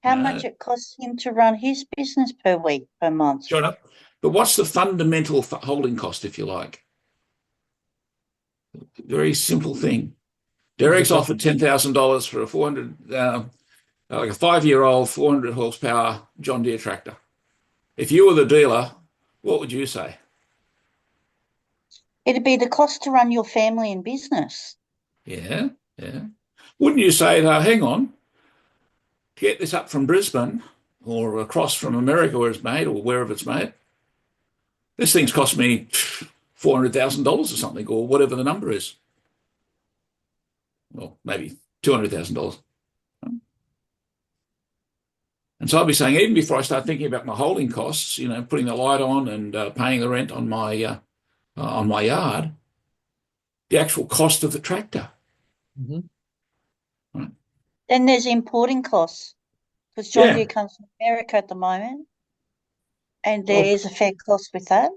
Speaker 3: how
Speaker 1: No,
Speaker 3: much it costs him to run his business per week, per month.
Speaker 1: sure enough. But what's the fundamental holding cost, if you like? Very simple thing. Derek's
Speaker 2: The
Speaker 1: offered $10,000 for a 400, like a 5-year-old 400 horsepower John Deere tractor. If you were the dealer, what would you say?
Speaker 3: It'd be the cost to run your family and business.
Speaker 1: Yeah, yeah. Wouldn't you say, though, hang on, to get this up from Brisbane or across from America where it's made or wherever it's made, this thing's cost me $400,000 or something, or whatever the number is. Well, maybe $200,000. And so I'd be saying, even before I start thinking about my holding costs, putting the light on and paying the rent on my yard, the actual cost of the tractor.
Speaker 2: Mhm.
Speaker 1: Right?
Speaker 3: Then there's importing costs because John
Speaker 1: Yeah.
Speaker 3: Deere comes from America at the moment, and there
Speaker 1: Well,
Speaker 3: is a fair cost with that.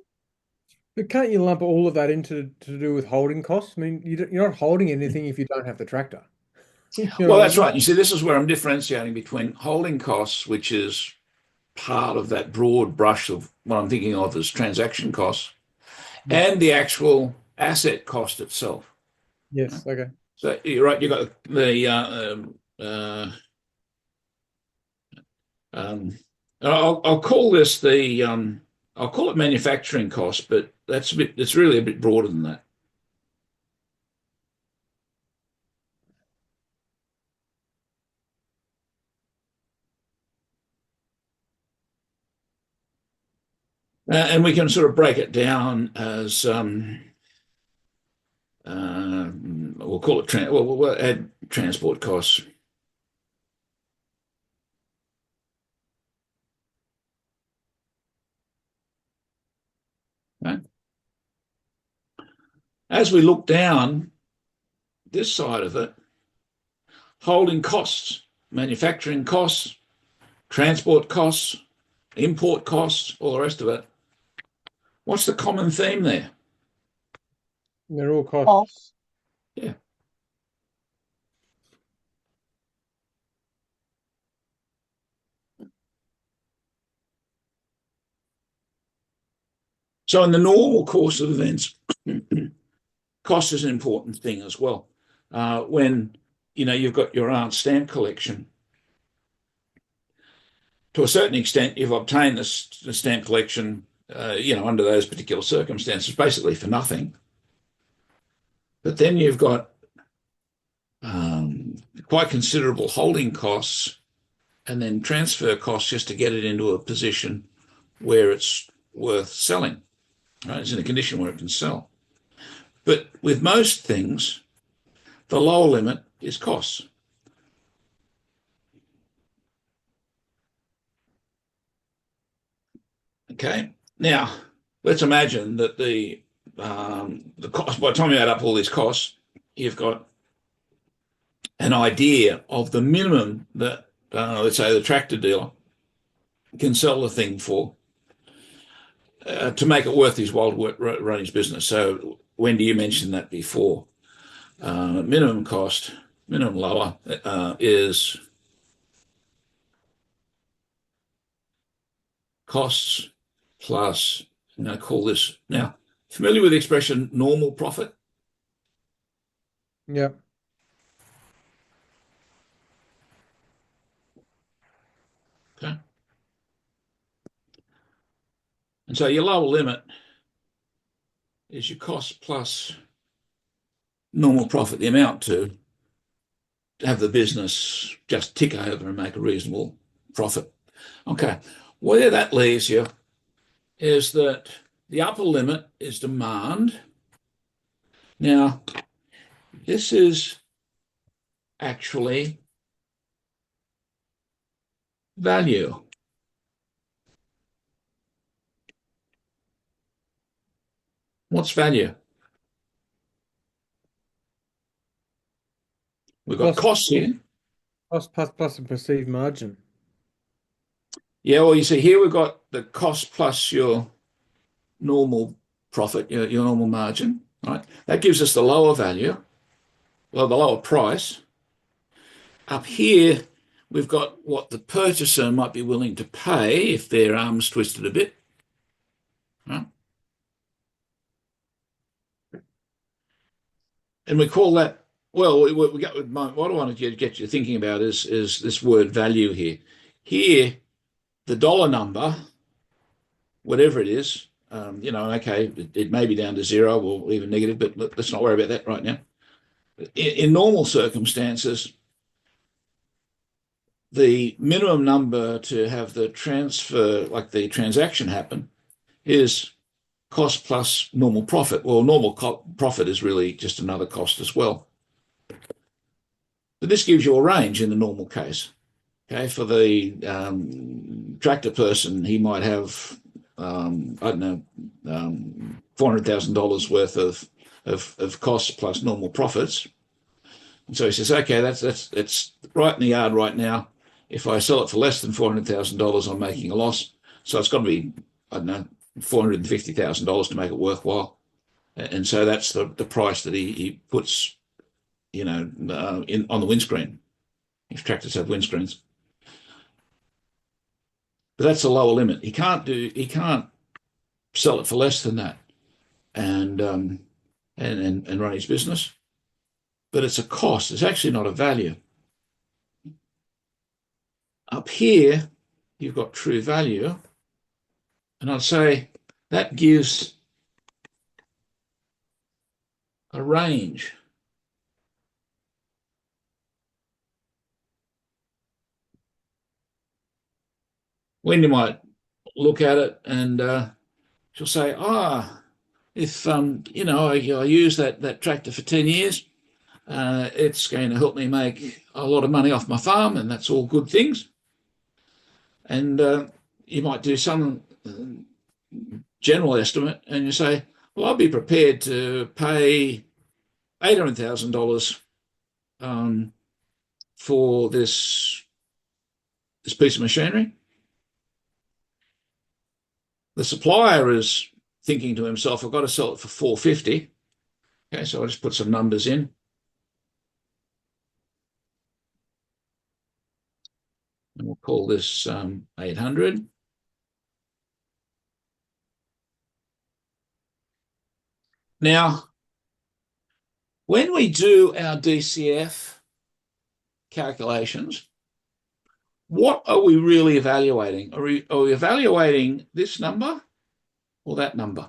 Speaker 2: But can't you lump all of that into to do with holding costs? I mean, you're not holding anything if you don't have the tractor. You know
Speaker 1: well,
Speaker 2: what I
Speaker 1: that's
Speaker 2: mean?
Speaker 1: right. You see, this is where I'm differentiating between holding costs, which is part of that broad brush of what I'm thinking of as transaction costs,
Speaker 2: Yeah.
Speaker 1: and the actual asset cost itself.
Speaker 2: Yes. Okay.
Speaker 1: So you're right. You've got um, I'll call this I'll call it manufacturing cost, but it's really a bit broader than that. And we can sort of break it down as we'll call it we'll add transport costs. Right? As we look down this side of it, holding costs, manufacturing costs, transport costs, import costs, all the rest of it. What's the common theme there?
Speaker 2: They're all costs.
Speaker 3: Costs.
Speaker 1: Yeah. So in the normal course of events, cost is an important thing as well. When you've got your aunt's stamp collection, to a certain extent, you've obtained the stamp collection, under those particular circumstances, basically for nothing. But then you've got quite considerable holding costs and then transfer costs just to get it into a position where it's worth selling. Right? It's in a condition where it can sell. But with most things, the lower limit is costs. Okay. Now, let's imagine that the cost, by the time you add up all these costs, you've got an idea of the minimum that, let's say, the tractor dealer can sell the thing for to make it worth his while running his business. So, Wendy, you mentioned that before. Minimum cost, minimum lower is costs plus, I'm going to call this now, familiar with the expression normal profit?
Speaker 2: Yeah.
Speaker 1: Okay. And so your lower limit is your cost plus normal profit, the amount to have the business just tick over and make a reasonable profit. Okay. Where that leaves you is that the upper limit is demand. Now, this is actually value. What's value? We've got costs here.
Speaker 2: Cost plus a perceived margin.
Speaker 1: Yeah, well, you see here we've got the cost plus your normal profit, your normal margin, right? That gives us the lower value, well, the lower price. Up here, we've got what the purchaser might be willing to pay if their arm's twisted a bit, right? And we call that, well, what I want to get you thinking about is this word value here. Here, the dollar number, whatever it is, okay, it may be down to zero or even negative, but let's not worry about that right now. In normal circumstances, the minimum number to have the transfer, like the transaction happen, is cost plus normal profit. Well, normal profit is really just another cost as well. But this gives you a range in the normal case. Okay, for the tractor person, he might have, $400,000 worth of costs plus normal profits. And so he says, okay, that's right in the yard right now. If I sell it for less than $400,000, I'm making a loss. So it's got to be, $450,000 to make it worthwhile. And so that's the price that he puts, on the windscreen, if tractors have windscreens. But that's the lower limit. He can't sell it for less than that and run his business. But it's a cost. It's actually not a value. Up here, you've got true value. And I'd say that gives a range. When you might look at it and she'll say, if, I use that tractor for 10 years, it's going to help me make a lot of money off my farm, and that's all good things. And you might do some general estimate, and you say, well, I'll be prepared to pay $800,000 for this piece of machinery. The supplier is thinking to himself, I've got to sell it for $450. Okay, so I'll just put some numbers in. And we'll call this 800. Now, when we do our DCF calculations, what are we really evaluating? Are we evaluating this number or that number?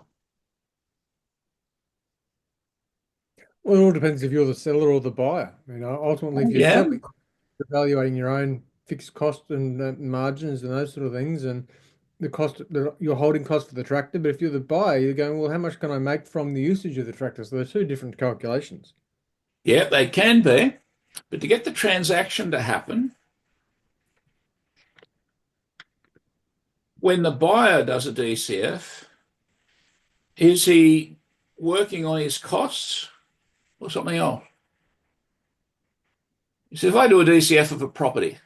Speaker 2: Well, it all depends if you're the seller or the buyer. Ultimately, if you're selling, evaluating your own fixed cost and margins and those sort of things, and the cost, your holding cost for the tractor. But if you're the buyer, you're going, well, how much can I make from the usage of the tractor? So they're two different calculations.
Speaker 1: Yeah, they can be. But to get the transaction to happen, when the buyer does a DCF, is he working on his costs or something else? So if I do a DCF of a property,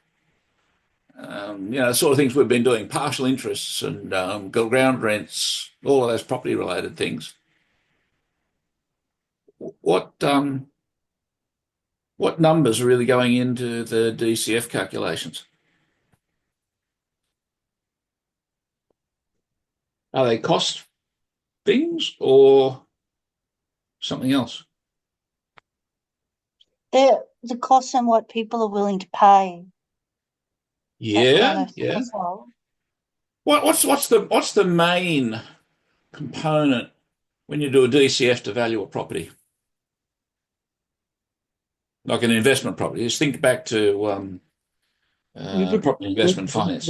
Speaker 1: the sort of things we've been doing, partial interests and ground rents, all of those property-related things, what numbers are really going into the DCF calculations? Are they cost things or something else?
Speaker 3: They're the costs and what people are willing to pay.
Speaker 1: Yeah. What's the main component when you do a DCF to value a property? Like an investment property. Just think back to property investment finance.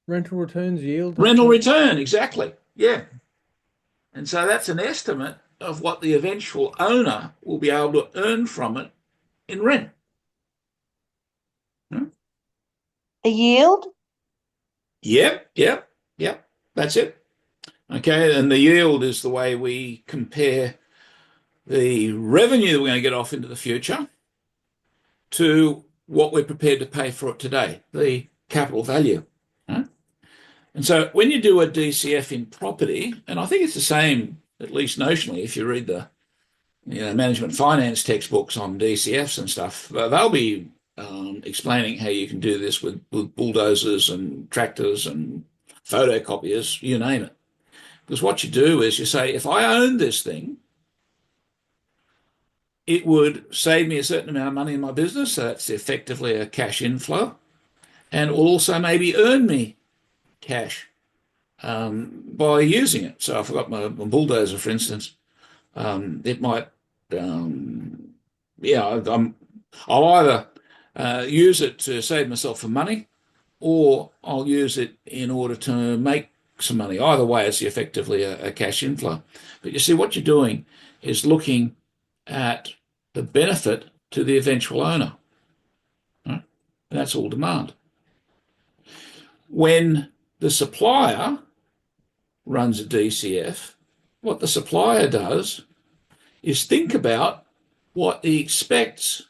Speaker 2: Rental returns, yield.
Speaker 1: Rental return, exactly. Yeah. And so that's an estimate of what the eventual owner will be able to earn from it in rent.
Speaker 3: The yield?
Speaker 1: Yep. That's it. Okay, and the yield is the way we compare the revenue that we're going to get off into the future to what we're prepared to pay for it today, the capital value. And so when you do a DCF in property, and I think it's the same, at least notionally, if you read the management finance textbooks on DCFs and stuff, they'll be explaining how you can do this with bulldozers and tractors and photocopiers, you name it. Because what you do is you say, if I own this thing, it would save me a certain amount of money in my business, so that's effectively a cash inflow, and it will also maybe earn me cash by using it. So if I've got my bulldozer, for instance, it might, I'll either use it to save myself some money, or I'll use it in order to make some money. Either way, it's effectively a cash inflow. But you see, what you're doing is looking at the benefit to the eventual owner. Right? And that's all demand. When the supplier runs a DCF, what the supplier does is think about what he expects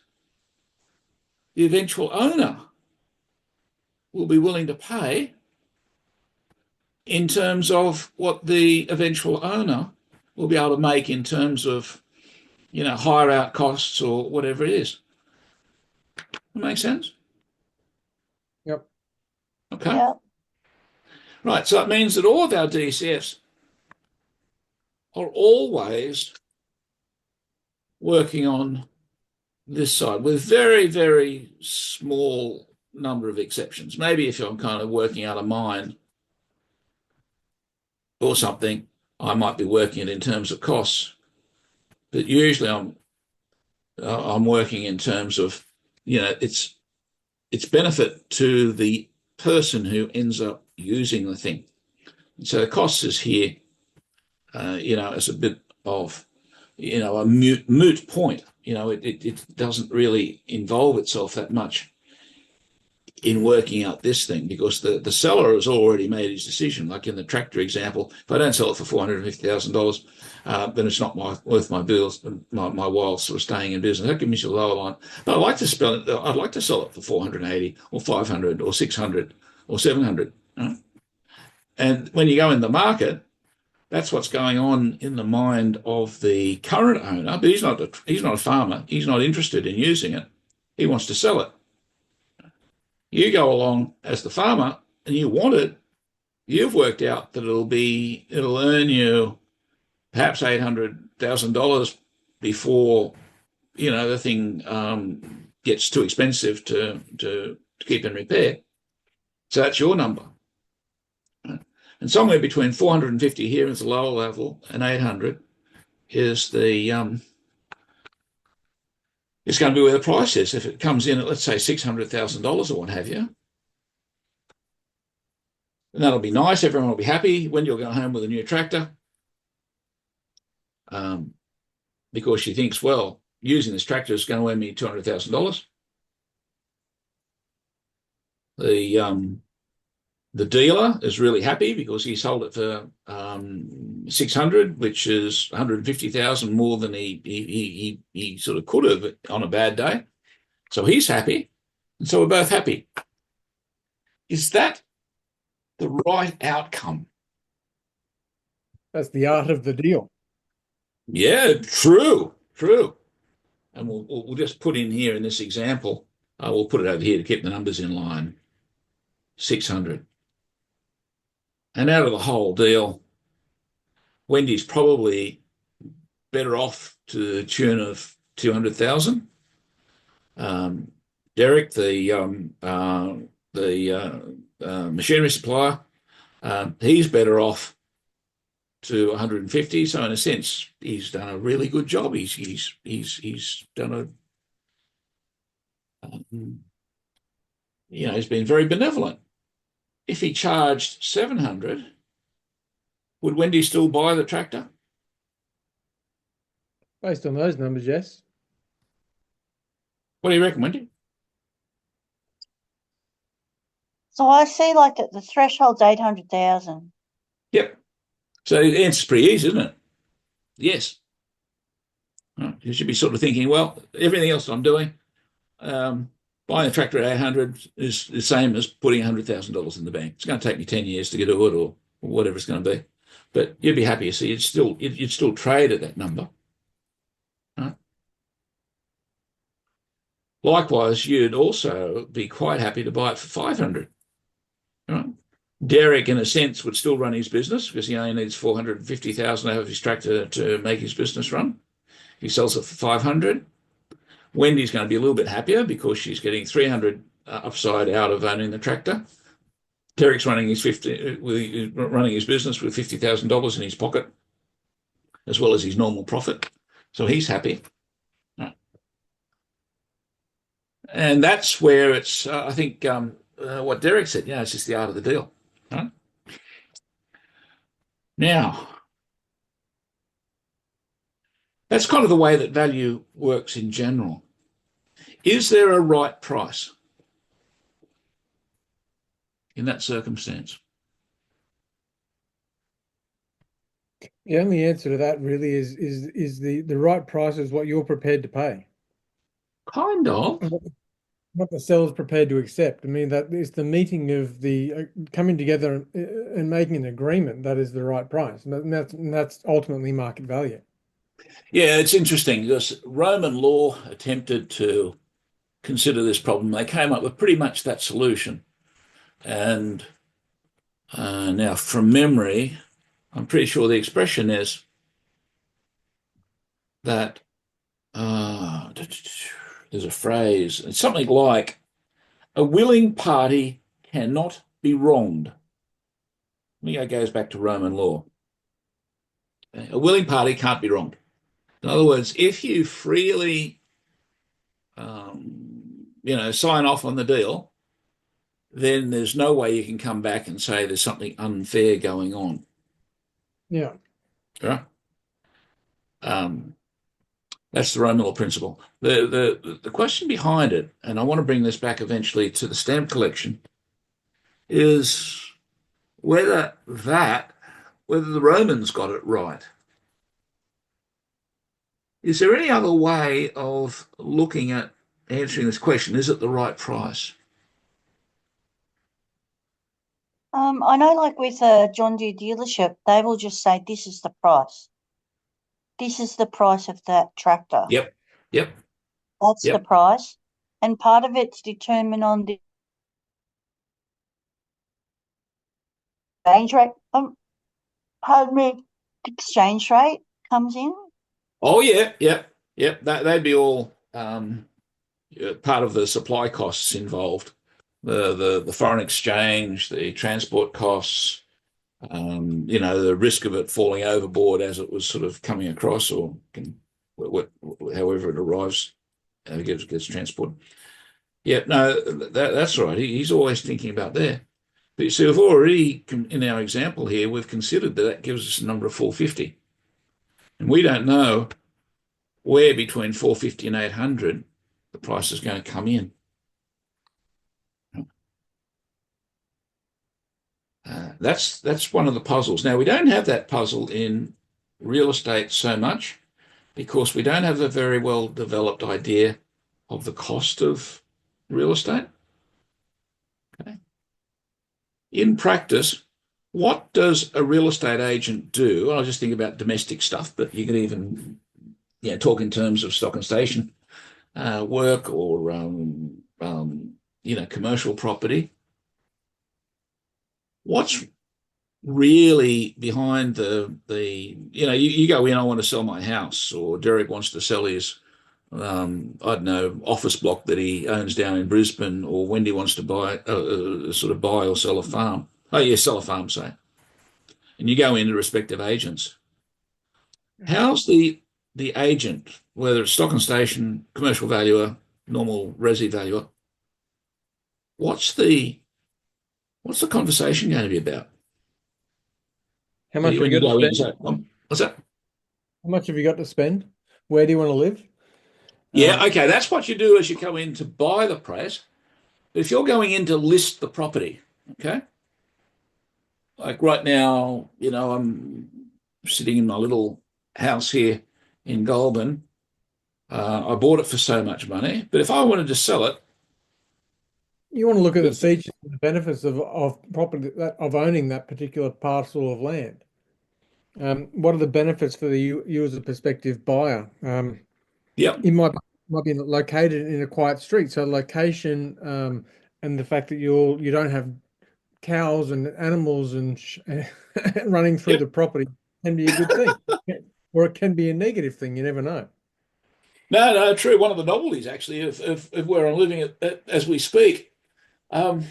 Speaker 1: the eventual owner will be willing to pay in terms of what the eventual owner will be able to make in terms of, hire out costs or whatever it is. That makes sense?
Speaker 2: Yep.
Speaker 1: Okay.
Speaker 3: Yep.
Speaker 1: Right. So it means that all of our DCFs are always working on this side with very, very small number of exceptions. Maybe if I'm kind of working out a mine or something, I might be working it in terms of costs. But usually I'm working in terms of, it's benefit to the person who ends up using the thing. And so the cost is here, as a bit of, a moot point. It doesn't really involve itself that much in working out this thing, because the seller has already made his decision. Like in the tractor example, if I don't sell it for $450,000, then it's not worth my bills, my while sort of staying in business. That gives me a lower line. But I'd like to sell it for 480 or 500 or 600 or 700. Right? And when you go in the market, that's what's going on in the mind of the current owner. But he's not a farmer. He's not interested in using it. He wants to sell it. You go along as the farmer and you want it. You've worked out that it'll earn you perhaps $800,000 before the thing gets too expensive to keep in repair. So that's your number. And somewhere between 450 here is the lower level and 800 is it's going to be where the price is. If it comes in at, let's say, $600,000 or what have you, and that'll be nice. Everyone will be happy when you'll go home with a new tractor, because she thinks, well, using this tractor is going to earn me $200,000. The dealer is really happy because he sold it for 600, which is 150,000 more than he sort of could have on a bad day. So he's happy, and so we're both happy. Is that the right outcome?
Speaker 2: That's the art of the deal.
Speaker 1: Yeah, true. And we'll just put in here in this example, we'll put it over here to keep the numbers in line, 600. And out of the whole deal, Wendy's probably better off to the tune of 200,000. Derek, the machinery supplier, he's better off to 150. So in a sense, he's done a really good job. He's done he's been very benevolent. If he charged 700, would Wendy still buy the tractor?
Speaker 2: Based on those numbers, yes.
Speaker 1: What do you reckon, Wendy?
Speaker 3: So I see like the threshold's 800,000.
Speaker 1: Yep. So the answer's pretty easy, isn't it? Yes. You should be sort of thinking, well, everything else I'm doing, buying a tractor at 800 is the same as putting $100,000 in the bank. It's going to take me 10 years to get to it, or whatever it's going to be. But you'd be happy to see you'd still trade at that number. Right? Likewise, you'd also be quite happy to buy it for 500. Right? Derek, in a sense, would still run his business because he only needs 450,000 out of his tractor to make his business run. He sells it for 500. Wendy's going to be a little bit happier because she's getting 300 upside out of owning the tractor. Derek's running his business with $50,000 in his pocket, as well as his normal profit. So he's happy. And that's where it's, I think, what Derek said, it's just the art of the deal. Right? Now, that's kind of the way that value works in general. Is there a right price in that circumstance?
Speaker 2: The only answer to that really is the right price is what you're prepared to pay.
Speaker 1: Kind of.
Speaker 2: What the seller's prepared to accept. I mean, that is the meeting of the coming together and making an agreement that is the right price. And that's ultimately market value.
Speaker 1: Yeah, it's interesting because Roman law attempted to consider this problem. They came up with pretty much that solution. And now from memory, I'm pretty sure the expression is that there's a phrase, it's something like, a willing party cannot be wronged. I think that goes back to Roman law. A willing party can't be wronged. In other words, if you freely, sign off on the deal, then there's no way you can come back and say there's something unfair going on.
Speaker 2: Yeah.
Speaker 1: Right? That's the Roman law principle. The question behind it, and I want to bring this back eventually to the stamp collection, is whether the Romans got it right. Is there any other way of looking at answering this question? Is it the right price?
Speaker 3: I know, like with a John Deere dealership, they will just say, "This is the price. This is the price of that tractor.
Speaker 1: Yep, yep,
Speaker 3: That's the
Speaker 1: yep.
Speaker 3: price." And part of it's determined on the exchange rate. Pardon me, exchange rate comes in.
Speaker 1: Oh yeah, yep, yep. They'd be all part of the supply costs involved. The foreign exchange, the transport costs, the risk of it falling overboard as it was sort of coming across, or however it arrives, gets transported. Yeah, no, that's right. He's always thinking about there. But you see, we've already, in our example here, we've considered that gives us a number of 450. And we don't know where between 450 and 800 the price is going to come in. That's one of the puzzles. Now, we don't have that puzzle in real estate so much because we don't have a very well developed idea of the cost of real estate. Okay. In practice, what does a real estate agent do? I just think about domestic stuff, but you could even talk in terms of stock and station work or commercial property. What's really behind you go in, I want to sell my house, or Derek wants to sell his I don't know, office block that he owns down in Brisbane, or Wendy wants to buy sort of buy or sell a farm. Oh yeah, sell a farm, say. And you go into respective agents. How's the agent, whether it's stock and station, commercial valuer, normal resi valuer, what's the conversation going to be about?
Speaker 2: How much have
Speaker 1: When
Speaker 2: you
Speaker 1: you
Speaker 2: got to
Speaker 1: go in,
Speaker 2: spend?
Speaker 1: what's that?
Speaker 2: How much have you got to spend? Where do you want to live?
Speaker 1: Yeah, okay, that's what you do as you come in to buy the place. But if you're going in to list the property, okay, like right now, I'm sitting in my little house here in Goulburn. I bought it for so much money, but if I wanted to sell it,
Speaker 2: You want to look at the features and the benefits of property of owning that particular parcel of land. What are the benefits for you as a prospective buyer?
Speaker 1: yep,
Speaker 2: You might be located in a quiet street, so location and the fact that you don't have cows and animals and running through
Speaker 1: yep.
Speaker 2: the property can be a good thing, or it can be a negative thing. You never know.
Speaker 1: No, no, true. One of the novelties, actually, of where I'm living as we speak, um,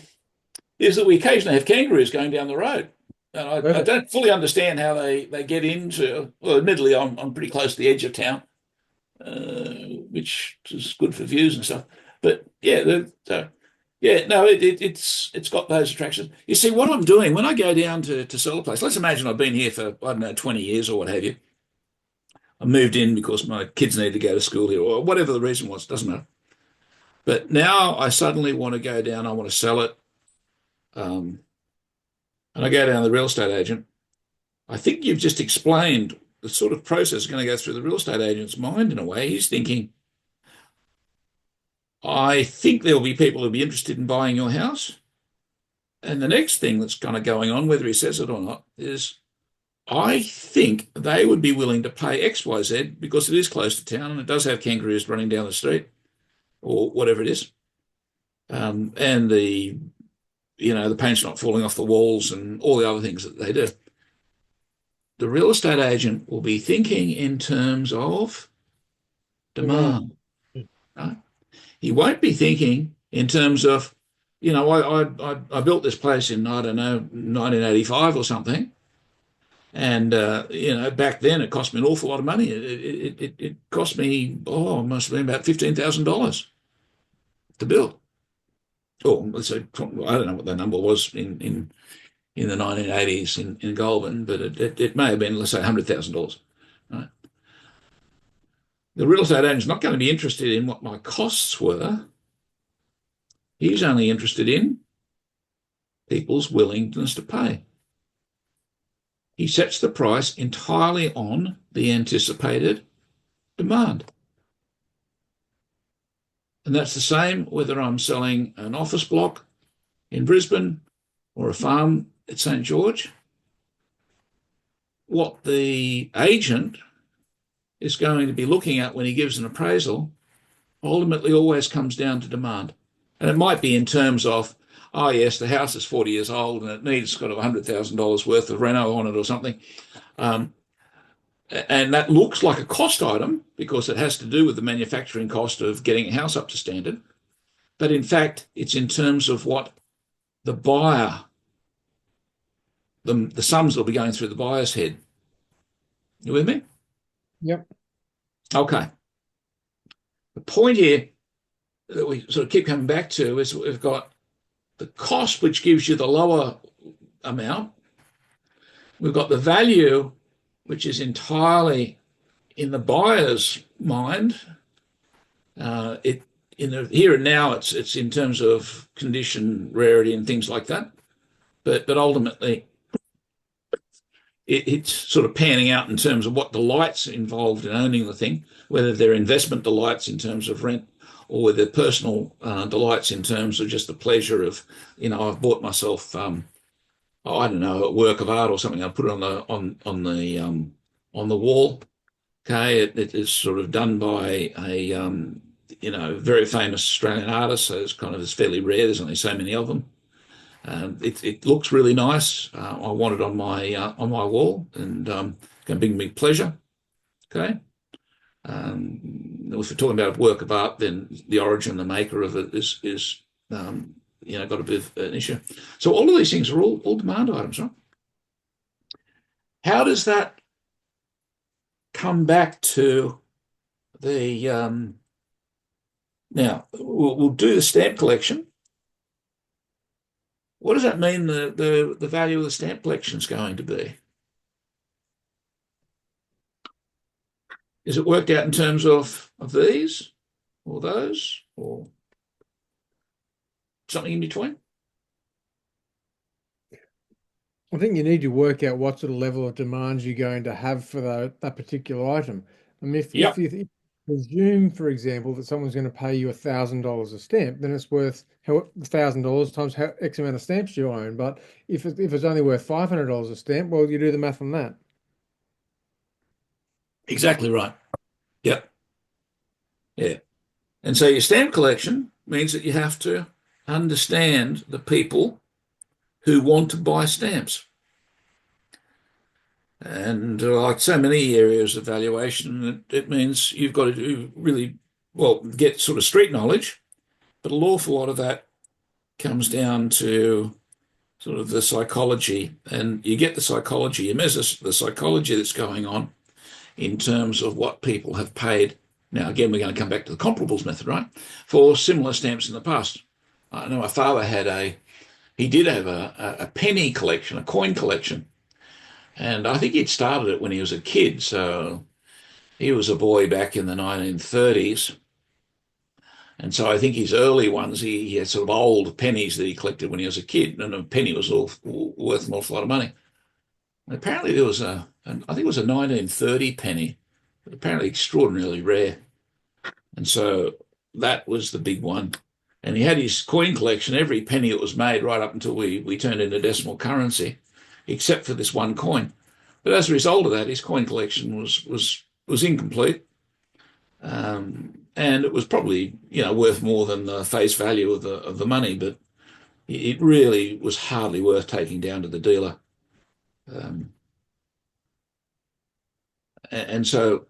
Speaker 1: is that we occasionally have kangaroos going down the road. And I
Speaker 2: Perfect.
Speaker 1: don't fully understand how they get into. Well, admittedly, I'm pretty close to the edge of town, which is good for views and stuff. But yeah, no, it's got those attractions. You see, what I'm doing when I go down to sell a place, let's imagine I've been here for, I don't know, 20 years or what have you. I moved in because my kids needed to go to school here, or whatever the reason was, doesn't matter. But now I suddenly want to go down, I want to sell it. Um, and I go down to the real estate agent. I think you've just explained the sort of process going to go through the real estate agent's mind in a way. He's thinking, I think there'll be people who'll be interested in buying your house. And the next thing that's kind of going on, whether he says it or not, is I think they would be willing to pay XYZ because it is close to town and it does have kangaroos running down the street or whatever it is. And the paint's not falling off the walls and all the other things that they do. The real estate agent will be thinking in terms of demand. Right? He won't be thinking in terms of, I built this place in, I don't know, 1985 or something. And, back then it cost me an awful lot of money. It cost me, it must have been about $15,000 to build. Or let's say, I don't know what the number was in the 1980s in Goulburn, but it may have been, let's say, $100,000. Right? The real estate agent's not going to be interested in what my costs were. He's only interested in people's willingness to pay. He sets the price entirely on the anticipated demand. And that's the same whether I'm selling an office block in Brisbane or a farm at St. George. What the agent is going to be looking at when he gives an appraisal ultimately always comes down to demand. And it might be in terms of, oh yes, the house is 40 years old and it needs kind of $100,000 worth of reno on it or something. And that looks like a cost item because it has to do with the manufacturing cost of getting a house up to standard. But in fact, it's in terms of what the buyer, the sums that will be going through the buyer's head. You with me?
Speaker 2: Yep.
Speaker 1: Okay. The point here that we sort of keep coming back to is we've got the cost, which gives you the lower amount. We've got the value, which is entirely in the buyer's mind. Here and now, it's in terms of condition, rarity, and things like that. But ultimately, it's sort of panning out in terms of what delights involved in owning the thing, whether they're investment delights in terms of rent or whether personal delights in terms of just the pleasure of, I've bought myself, I don't know, a work of art or something. I put it on the wall. Okay, it is sort of done by a very famous Australian artist, so it's fairly rare. There's only so many of them. It looks really nice. I want it on my wall, and can bring me pleasure. Okay. If we're talking about a work of art, then the origin, the maker of it is got a bit of an issue. So all of these things are all demand items, right? How does that come back to the now we'll do the stamp collection. What does that mean the value of the stamp collection is going to be? Is it worked out in terms of these or those or something in between?
Speaker 2: I think you need to work out what sort of level of demand you're going to have for that particular item. I mean, if you presume, for example, that someone's going to pay you $1,000 a stamp, then it's worth $1,000 times X amount of stamps you own. But if it's only worth $500 a stamp, well, you do the math on that.
Speaker 1: Exactly right. Yep. Yeah. And so your stamp collection means that you have to understand the people who want to buy stamps. And like so many areas of valuation, it means you've got to do really, well, get sort of street knowledge, but an awful lot of that comes down to sort of the psychology. And you get the psychology, you measure the psychology that's going on in terms of what people have paid. Now, again, we're going to come back to the comparables method, right? For similar stamps in the past. I know my father he did have a penny collection, a coin collection. And I think he'd started it when he was a kid. So he was a boy back in the 1930s. And so I think his early ones, he had sort of old pennies that he collected when he was a kid. And a penny was worth an awful lot of money. And apparently there was I think it was a 1930 penny, but apparently extraordinarily rare. And so that was the big one. And he had his coin collection, every penny that was made right up until we turned into decimal currency, except for this one coin. But as a result of that, his coin collection was incomplete. And it was probably, worth more than the face value of the money, but it really was hardly worth taking down to the dealer. And so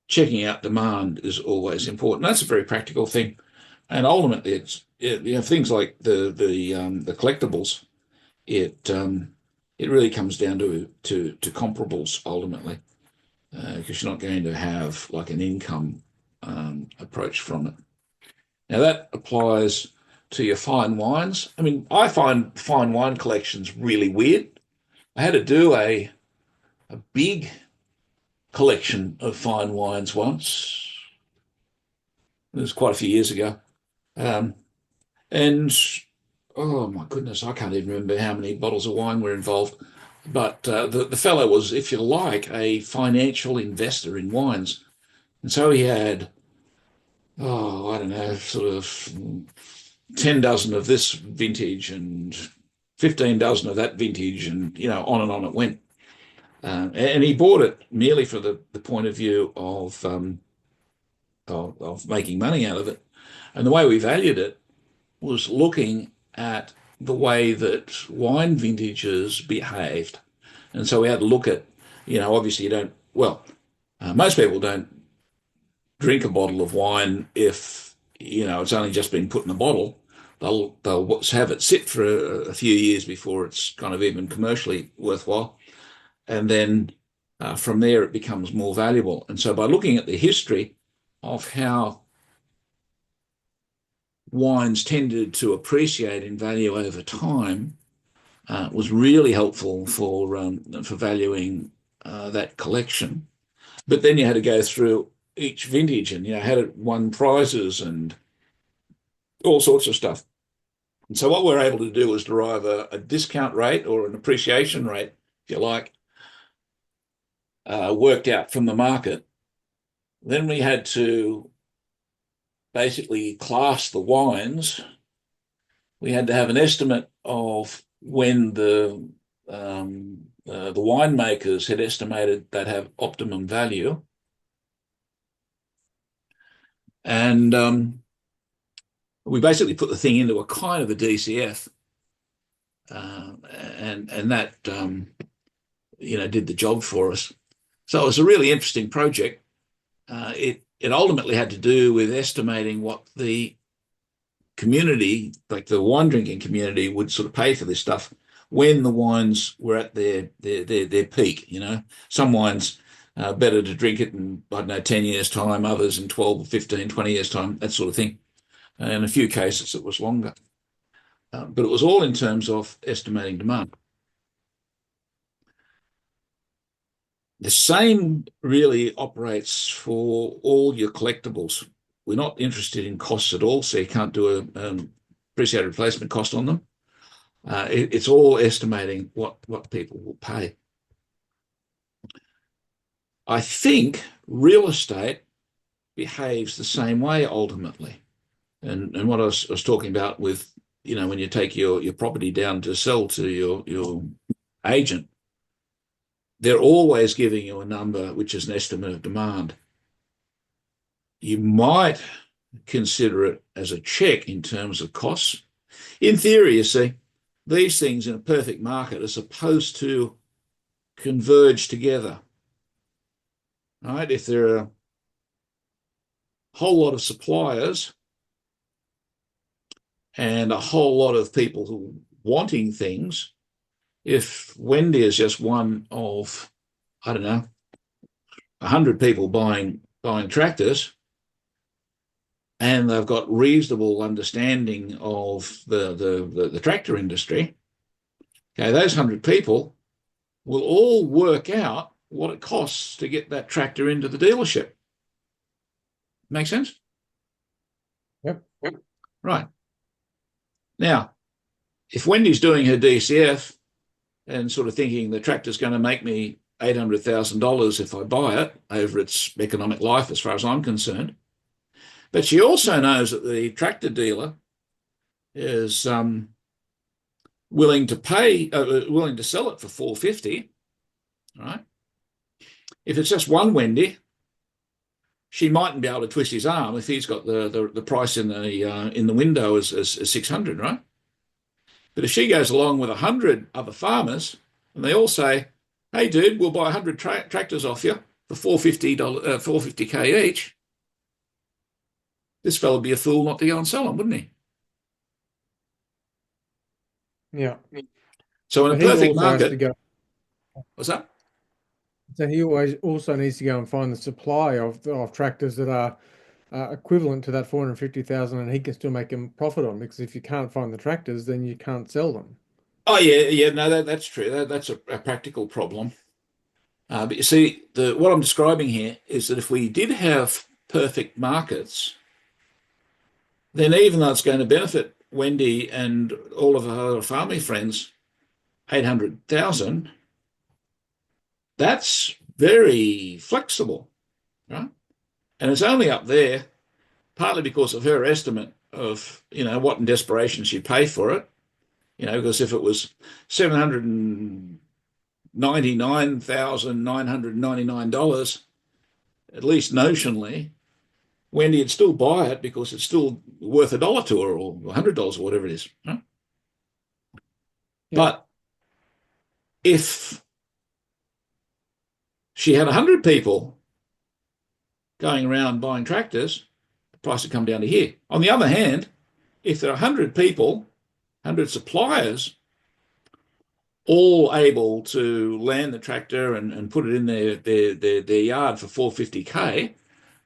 Speaker 1: checking out demand is always important. That's a very practical thing. And ultimately, it's things like the collectibles. It really comes down to comparables ultimately, because you're not going to have like an income approach from it. Now that applies to your fine wines. I mean, I find fine wine collections really weird. I had to do a big collection of fine wines once. It was quite a few years ago. Um, and oh my goodness, I can't even remember how many bottles of wine were involved. But the fellow was, if you like, a financial investor in wines. And so he had, oh, I don't know, sort of 10 dozen of this vintage and 15 dozen of that vintage, and, on and on it went. And he bought it merely for the point of view of making money out of it. And the way we valued it was looking at the way that wine vintages behaved. And so we had to look at, obviously you don't, well, most people don't drink a bottle of wine if, it's only just been put in a bottle. They'll have it sit for a few years before it's kind of even commercially worthwhile. And then from there, it becomes more valuable. And so by looking at the history of how wines tended to appreciate in value over time, was really helpful for valuing that collection. But then you had to go through each vintage, and had it won prizes and all sorts of stuff. And so what we're able to do is derive a discount rate or an appreciation rate, if you like, worked out from the market. Then we had to basically class the wines. We had to have an estimate of when the winemakers had estimated they'd have optimum value. And we basically put the thing into a kind of a DCF, and that did the job for us. So it was a really interesting project. It ultimately had to do with estimating what the community, like the wine drinking community, would sort of pay for this stuff when the wines were at their peak. Some wines better to drink it in, I don't know, 10 years time, others in 12, 15, 20 years time, that sort of thing. And in a few cases it was longer. But it was all in terms of estimating demand. The same really operates for all your collectibles. We're not interested in costs at all, so you can't do a appreciated replacement cost on them. It's all estimating what people will pay. I think real estate behaves the same way ultimately. And what I was talking about with, when you take your property down to sell to your agent, they're always giving you a number which is an estimate of demand. You might consider it as a check in terms of costs. In theory, you see, these things in a perfect market are supposed to converge together. Right? If there are a whole lot of suppliers and a whole lot of people wanting things, if Wendy is just one of, I don't know, 100 people buying tractors, and they've got reasonable understanding of the tractor industry, okay, those 100 people will all work out what it costs to get that tractor into the dealership. Make sense?
Speaker 2: Yep.
Speaker 1: Right. Now, if Wendy's doing her DCF and sort of thinking the tractor's going to make me $800,000 if I buy it over its economic life, as far as I'm concerned, but she also knows that the tractor dealer is willing to sell it for $450, right? If it's just one Wendy, she mightn't be able to twist his arm if he's got the price in the window as 600, right? But if she goes along with 100 other farmers and they all say, "Hey, dude, we'll buy 100 tractors off you for $450K each," this fellow would be a fool not to go and sell them, wouldn't he?
Speaker 2: Yeah.
Speaker 1: So in a
Speaker 2: But he
Speaker 1: perfect
Speaker 2: also has to
Speaker 1: market,
Speaker 2: go.
Speaker 1: what's that?
Speaker 2: So he always also needs to go and find the supply of tractors that are equivalent to that 450,000, and he can still make a profit on, because if you can't find the tractors, then you can't sell them.
Speaker 1: Oh yeah, no, that's true. That's a practical problem. But you see, what I'm describing here is that if we did have perfect markets, then even though it's going to benefit Wendy and all of her farming friends, 800,000, that's very flexible, right? And it's only up there partly because of her estimate of, what in desperation she'd pay for it, because if it was $799,999, at least notionally, Wendy would still buy it because it's still worth $1 to her or $100 or whatever it is. Right?
Speaker 2: Yeah.
Speaker 1: But if she had 100 people going around buying tractors, the price would come down to here. On the other hand, if there are 100 people, 100 suppliers, all able to land the tractor and put it in their yard for 450K,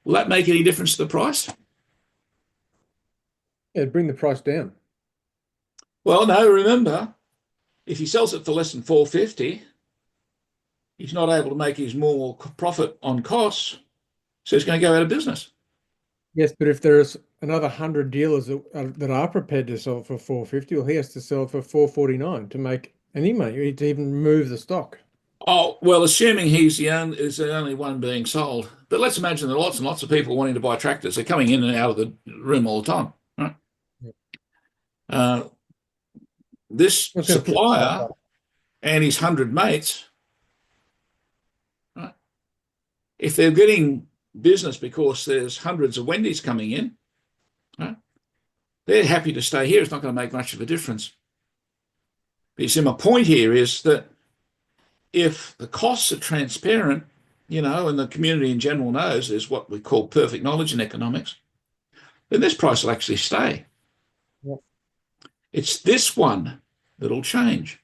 Speaker 1: will that make any difference to the price?
Speaker 2: Yeah, bring the price down.
Speaker 1: Well, no, remember, if he sells it for less than 450, he's not able to make his more profit on costs, so he's going to go out of business.
Speaker 2: Yes, but if there's another 100 dealers that are prepared to sell it for 450, well, he has to sell it for 449 to make any money, to even move the stock.
Speaker 1: Oh, well, assuming he's is the only one being sold. But let's imagine there are lots and lots of people wanting to buy tractors. They're coming in and out of the room all the time. Right?
Speaker 2: Yeah.
Speaker 1: This
Speaker 2: I was going to put it
Speaker 1: supplier
Speaker 2: like that.
Speaker 1: and his 100 mates, right, if they're getting business because there's hundreds of Wendy's coming in, right, they're happy to stay here. It's not going to make much of a difference. But you see, my point here is that if the costs are transparent, and the community in general knows there's what we call perfect knowledge in economics, then this price will actually stay.
Speaker 2: Yep.
Speaker 1: It's this one that'll change.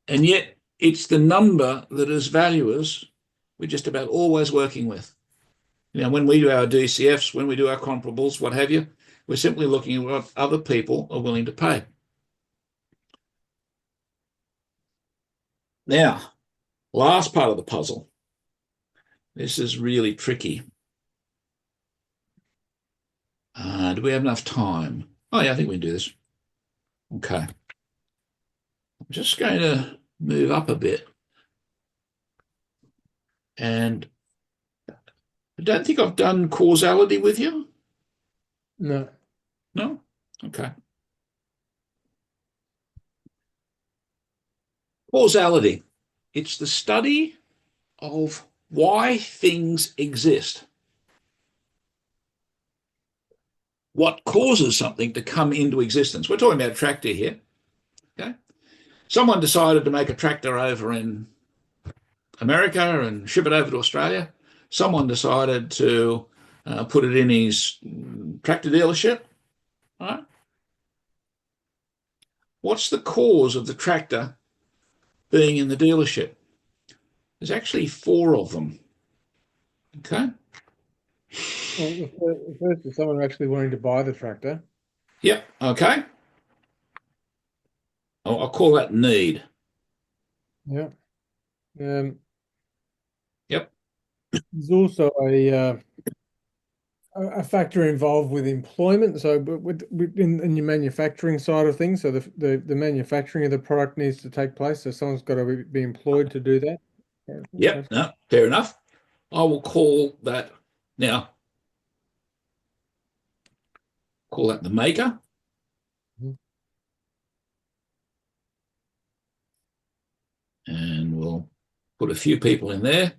Speaker 1: And yet it's the number that as valuers, we're just about always working with. When we do our DCFs, when we do our comparables, what have you, we're simply looking at what other people are willing to pay. Now, last part of the puzzle. This is really tricky. Do we have enough time? Oh, yeah, I think we can do this. Okay. I'm just going to move up a bit. And I don't think I've done causality with you.
Speaker 2: No.
Speaker 1: No? Okay. Causality. It's the study of why things exist. What causes something to come into existence? We're talking about a tractor here. Okay. Someone decided to make a tractor over in America and ship it over to Australia. Someone decided to put it in his tractor dealership. Right? What's the cause of the tractor being in the dealership? There's actually 4 of them. Okay.
Speaker 2: Well, the first is someone actually wanting to buy the tractor.
Speaker 1: Yep. Okay. I'll call that need.
Speaker 2: Yeah.
Speaker 1: Yep.
Speaker 2: There's also a factor involved with employment. So, in your manufacturing side of things, so the manufacturing of the product needs to take place. So someone's got to be employed to do that.
Speaker 1: Yep. No, fair enough. I will call that now. Call that the maker.
Speaker 2: Mhm.
Speaker 1: And we'll put a few people in there.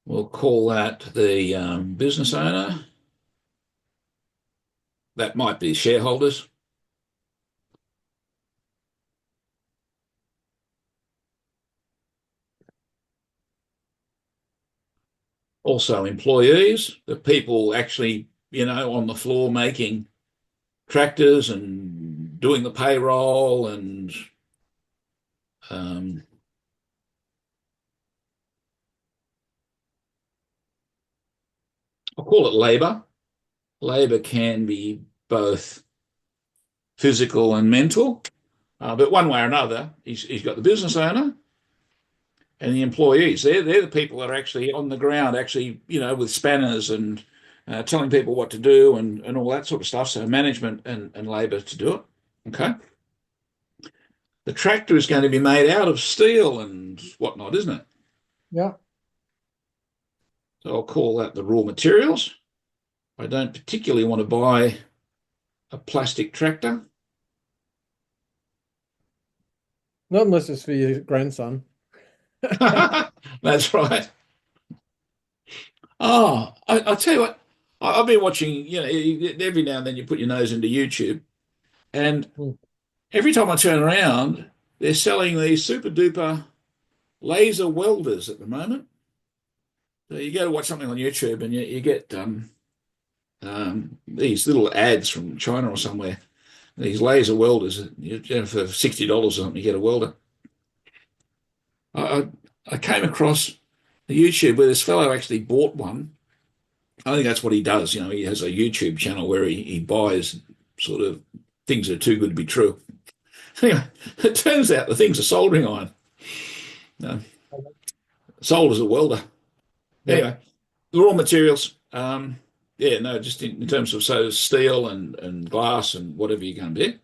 Speaker 1: We'll call that the business owner. That might be shareholders. Also employees, the people actually, on the floor making tractors and doing the payroll and I'll call it labor. Labor can be both physical and mental, but one way or another, he's got the business owner, and the employees. They're the people that are actually on the ground, actually, with spanners and telling people what to do and all that sort of stuff. So management and labour to do it. Okay. The tractor is going to be made out of steel and whatnot, isn't it?
Speaker 2: Yeah.
Speaker 1: So I'll call that the raw materials. I don't particularly want to buy a plastic tractor.
Speaker 2: Not unless it's for your grandson.
Speaker 1: That's right. Oh, I'll tell you what, I've been watching, every now and then you put your nose into YouTube, and every time I turn around, they're selling these super duper laser welders at the moment. So you go to watch something on YouTube and you get these little ads from China or somewhere, these laser welders. For $60 or something, you get a welder. I came across a YouTube where this fellow actually bought one. I think that's what he does. He has a YouTube channel where he buys sort of things that are too good to be true. Anyway, it turns out the thing's a soldering iron. Sold as a welder. Anyway, the raw materials. Just in terms of steel and glass and whatever you're going to be.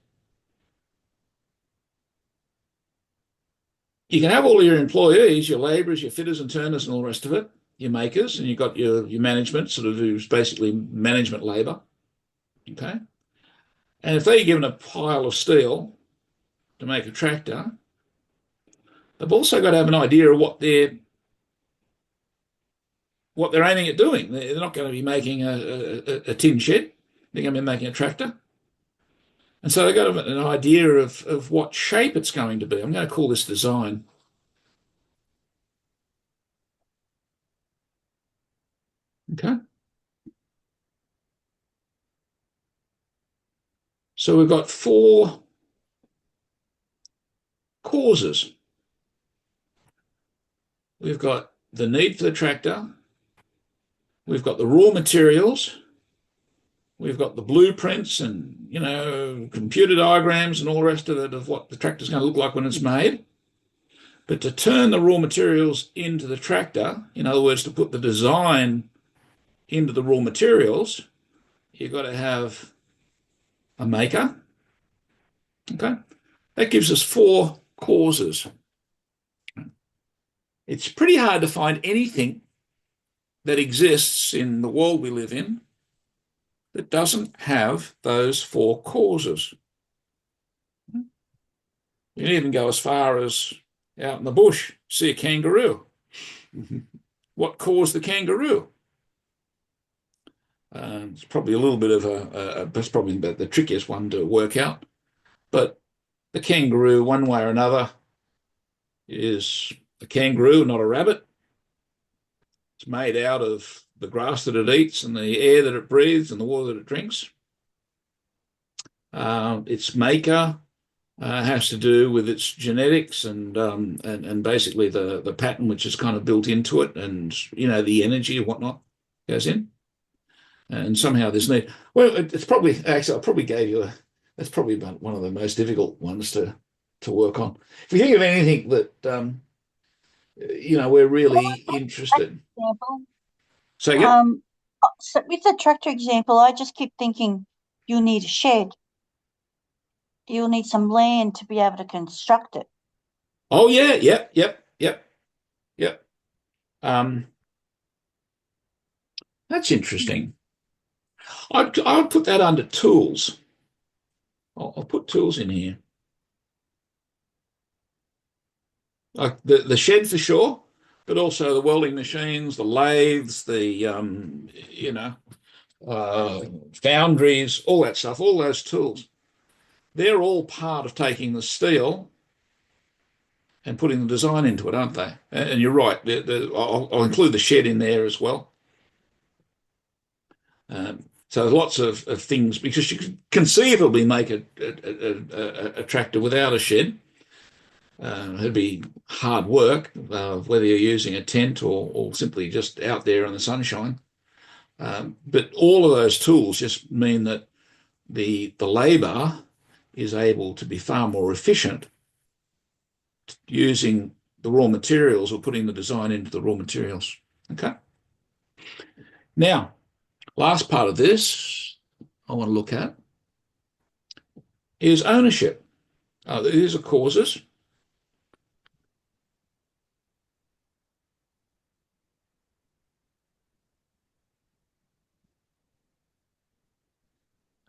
Speaker 1: You can have all your employees, your labourers, your fitters and turners and all the rest of it, your makers, and you've got your management, sort of who's basically management labour. Okay. And if they're given a pile of steel to make a tractor, they've also got to have an idea of what they're aiming at doing. They're not going to be making a tin shed. They're going to be making a tractor. And so they've got to have an idea of what shape it's going to be. I'm going to call this design. Okay. So we've got 4 causes. We've got the need for the tractor. We've got the raw materials. We've got the blueprints and, computer diagrams and all the rest of it of what the tractor's going to look like when it's made. But to turn the raw materials into the tractor, in other words, to put the design into the raw materials, you've got to have a maker. Okay. That gives us 4 causes. It's pretty hard to find anything that exists in the world we live in that doesn't have those 4 causes. You can even go as far as out in the bush, see a kangaroo. What caused the kangaroo? It's probably a little bit of that's probably the trickiest one to work out. But the kangaroo, one way or another, is a kangaroo, not a rabbit. It's made out of the grass that it eats and the air that it breathes and the water that it drinks. Its maker has to do with its genetics and basically the pattern which is kind of built into it, and the energy and whatnot goes in. And somehow there's need. Well, it's probably actually I probably gave you that's probably about one of the most difficult ones to work on. If you think of anything that we're really interested.
Speaker 3: Example.
Speaker 1: So yeah.
Speaker 3: So with the tractor example, I just keep thinking you'll need a shed. You'll need some land to be able to construct it.
Speaker 1: Oh yeah, yep. That's interesting. I'll put that under tools. I'll put tools in here. Like the shed for sure, but also the welding machines, the lathes, the foundries, all that stuff, all those tools. They're all part of taking the steel and putting the design into it, aren't they? And you're right. I'll include the shed in there as well. So lots of things, because you could conceivably make a tractor without a shed. It'd be hard work, whether you're using a tent or simply just out there in the sunshine. But all of those tools just mean that the labour is able to be far more efficient using the raw materials or putting the design into the raw materials. Okay. Now, last part of this I want to look at is ownership. These are causes.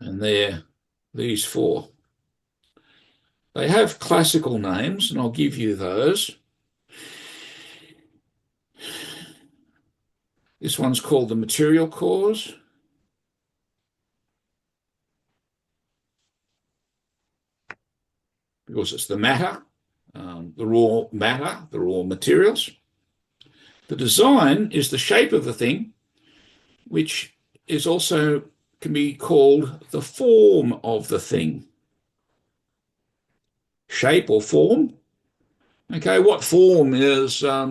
Speaker 1: And they're these four. They have classical names, and I'll give you those. This one's called the material cause. Because it's the matter, the raw materials. The design is the shape of the thing, which is also can be called the form of the thing. Shape or form. Okay, what form is, I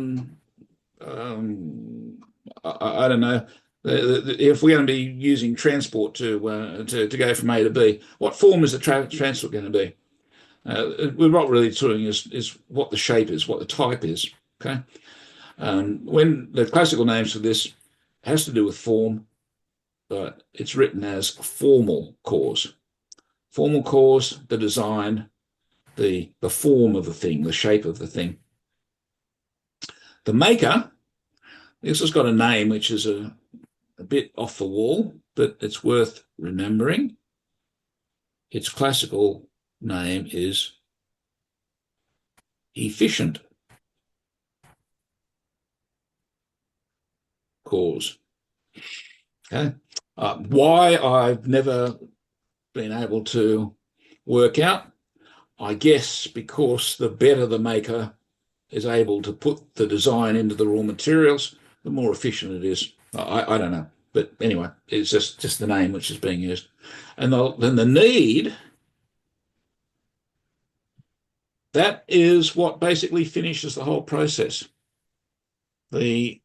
Speaker 1: don't know, if we're going to be using transport to go from A to B, what form is the transport going to be? We're not really talking is what the shape is, what the type is. Okay, when the classical names for this has to do with form, but it's written as formal cause. Formal cause, the design, the form of the thing, the shape of the thing. The maker, this has got a name which is a bit off the wall, but it's worth remembering. Its classical name is efficient cause. Okay. Why I've never been able to work out, I guess because the better the maker is able to put the design into the raw materials, the more efficient it is. I don't know. But anyway, it's just the name which is being used. And then the need, that is what basically finishes the whole process. The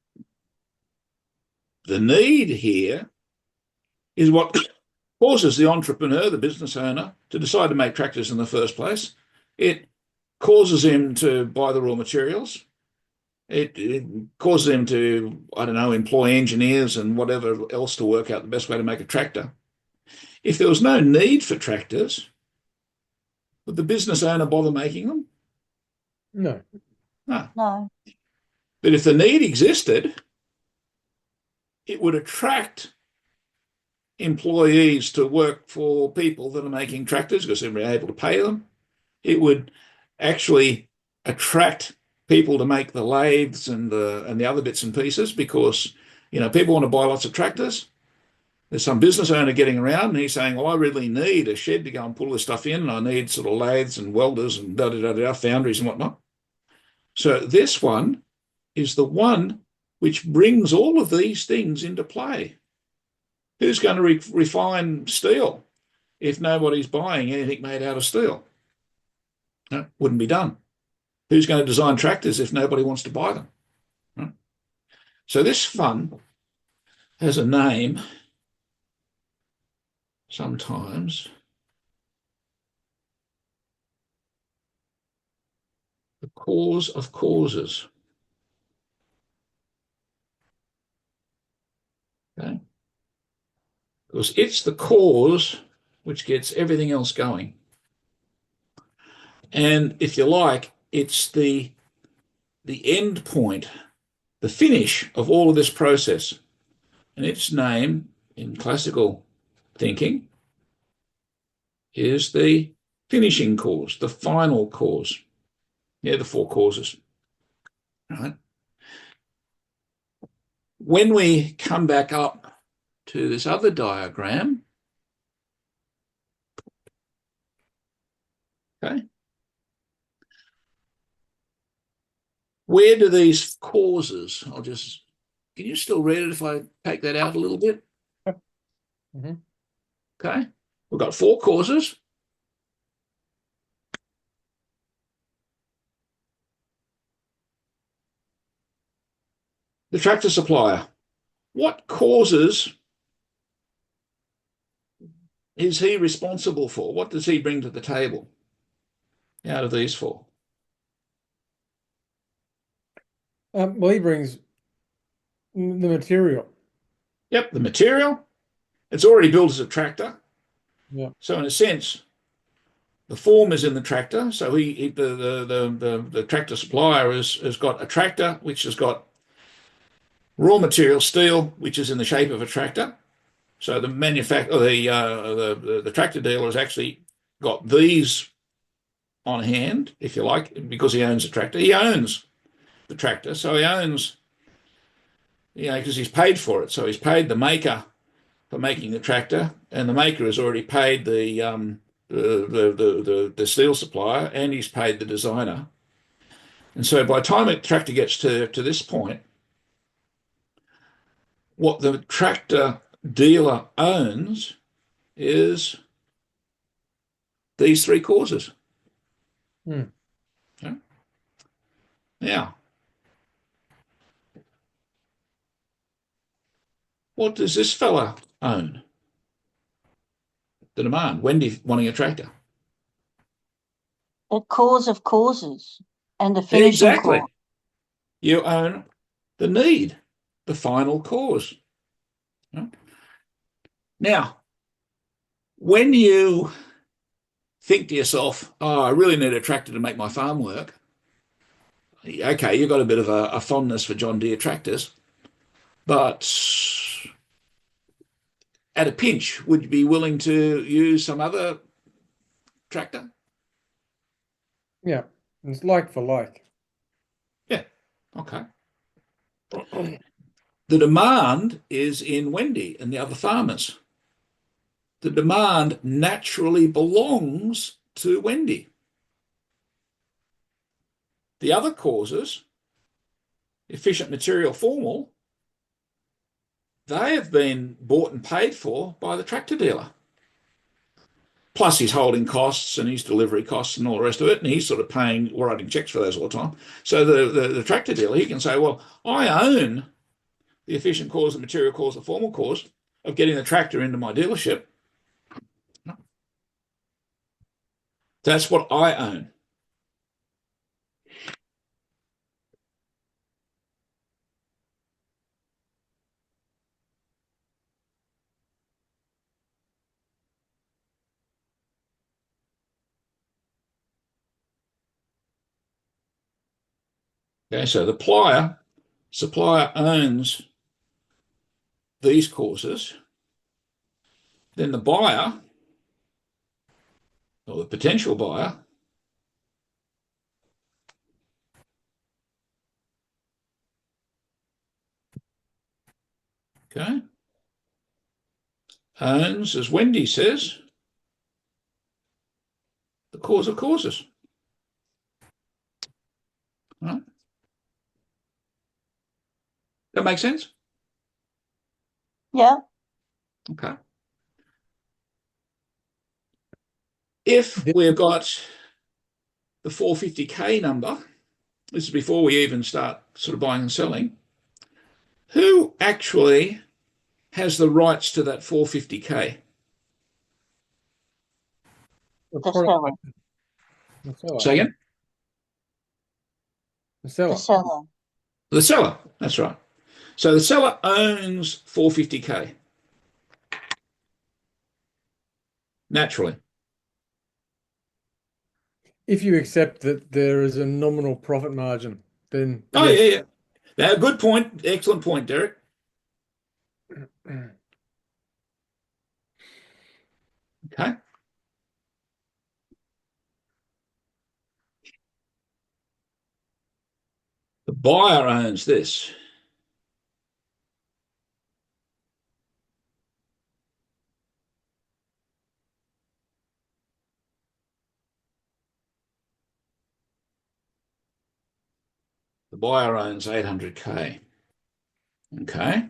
Speaker 1: need here is what causes the entrepreneur, the business owner, to decide to make tractors in the first place. It causes him to buy the raw materials. It causes him to, I don't know, employ engineers and whatever else to work out the best way to make a tractor. If there was no need for tractors, would the business owner bother making them?
Speaker 2: No.
Speaker 1: No.
Speaker 3: No.
Speaker 1: But if the need existed, it would attract employees to work for people that are making tractors because they're able to pay them. It would actually attract people to make the lathes and the other bits and pieces because, people want to buy lots of tractors. There's some business owner getting around and he's saying, well, I really need a shed to go and pull this stuff in, and I need sort of lathes and welders and foundries and whatnot. So this one is the one which brings all of these things into play. Who's going to refine steel if nobody's buying anything made out of steel? No, wouldn't be done. Who's going to design tractors if nobody wants to buy them? Right? So this fund has a name sometimes. The cause of causes. Okay? Because it's the cause which gets everything else going. And if you like, it's the end point, the finish of all of this process. And its name in classical thinking is the finishing cause, the final cause. Yeah, the four causes. Right? When we come back up to this other diagram, okay, where do these causes, can you still read it if I take that out a little bit?
Speaker 2: Mm-hmm.
Speaker 1: Okay, we've got four causes. The tractor supplier. What causes is he responsible for? What does he bring to the table out of these four?
Speaker 2: Well, he brings the material.
Speaker 1: Yep, the material. It's already built as a tractor.
Speaker 2: Yeah.
Speaker 1: So in a sense, the form is in the tractor. So the tractor supplier has got a tractor which has got raw material steel, which is in the shape of a tractor. So the tractor dealer has actually got these on hand, if you like, because he owns the tractor. He owns the tractor, so he owns, because he's paid for it. So he's paid the maker for making the tractor, and the maker has already paid the steel supplier, and he's paid the designer. And so by the time the tractor gets to this point, what the tractor dealer owns is these three causes.
Speaker 2: Hmm.
Speaker 1: Okay? Now, what does this fella own? The demand, Wendy wanting a tractor.
Speaker 3: The cause of causes and the finishing cause.
Speaker 1: Exactly. You own the need, the final cause. Now, when you think to yourself, oh, I really need a tractor to make my farm work, okay, you've got a bit of a fondness for John Deere tractors, but at a pinch, would you be willing to use some other tractor?
Speaker 2: Yeah. It's like for like.
Speaker 1: Yeah, okay. The demand is in Wendy and the other farmers. The demand naturally belongs to Wendy. The other causes, efficient material formal, they have been bought and paid for by the tractor dealer. Plus his holding costs and his delivery costs and all the rest of it, and he's sort of paying, writing checks for those all the time. So the tractor dealer, he can say, well, I own the efficient cause, the material cause, the formal cause of getting the tractor into my dealership. That's what I own. Okay, so the supplier owns these causes. Then the buyer, or the potential buyer, okay, owns, as Wendy says, the cause of causes. Right? That makes sense?
Speaker 3: Yeah.
Speaker 1: Okay. If we've got the 450K number, this is before we even start sort of buying and selling, who actually has the rights to that 450K?
Speaker 2: The
Speaker 3: The
Speaker 2: product,
Speaker 3: seller.
Speaker 2: the seller.
Speaker 1: Say again?
Speaker 2: The
Speaker 3: The
Speaker 2: seller.
Speaker 3: seller.
Speaker 1: The seller, that's right. So the seller owns 450K naturally.
Speaker 2: If you accept that there is a nominal profit margin, then
Speaker 1: Oh, yeah,
Speaker 2: yes.
Speaker 1: yeah. Now, good point. Excellent point, Derek. Okay. The buyer owns this. The buyer owns 800K. Okay.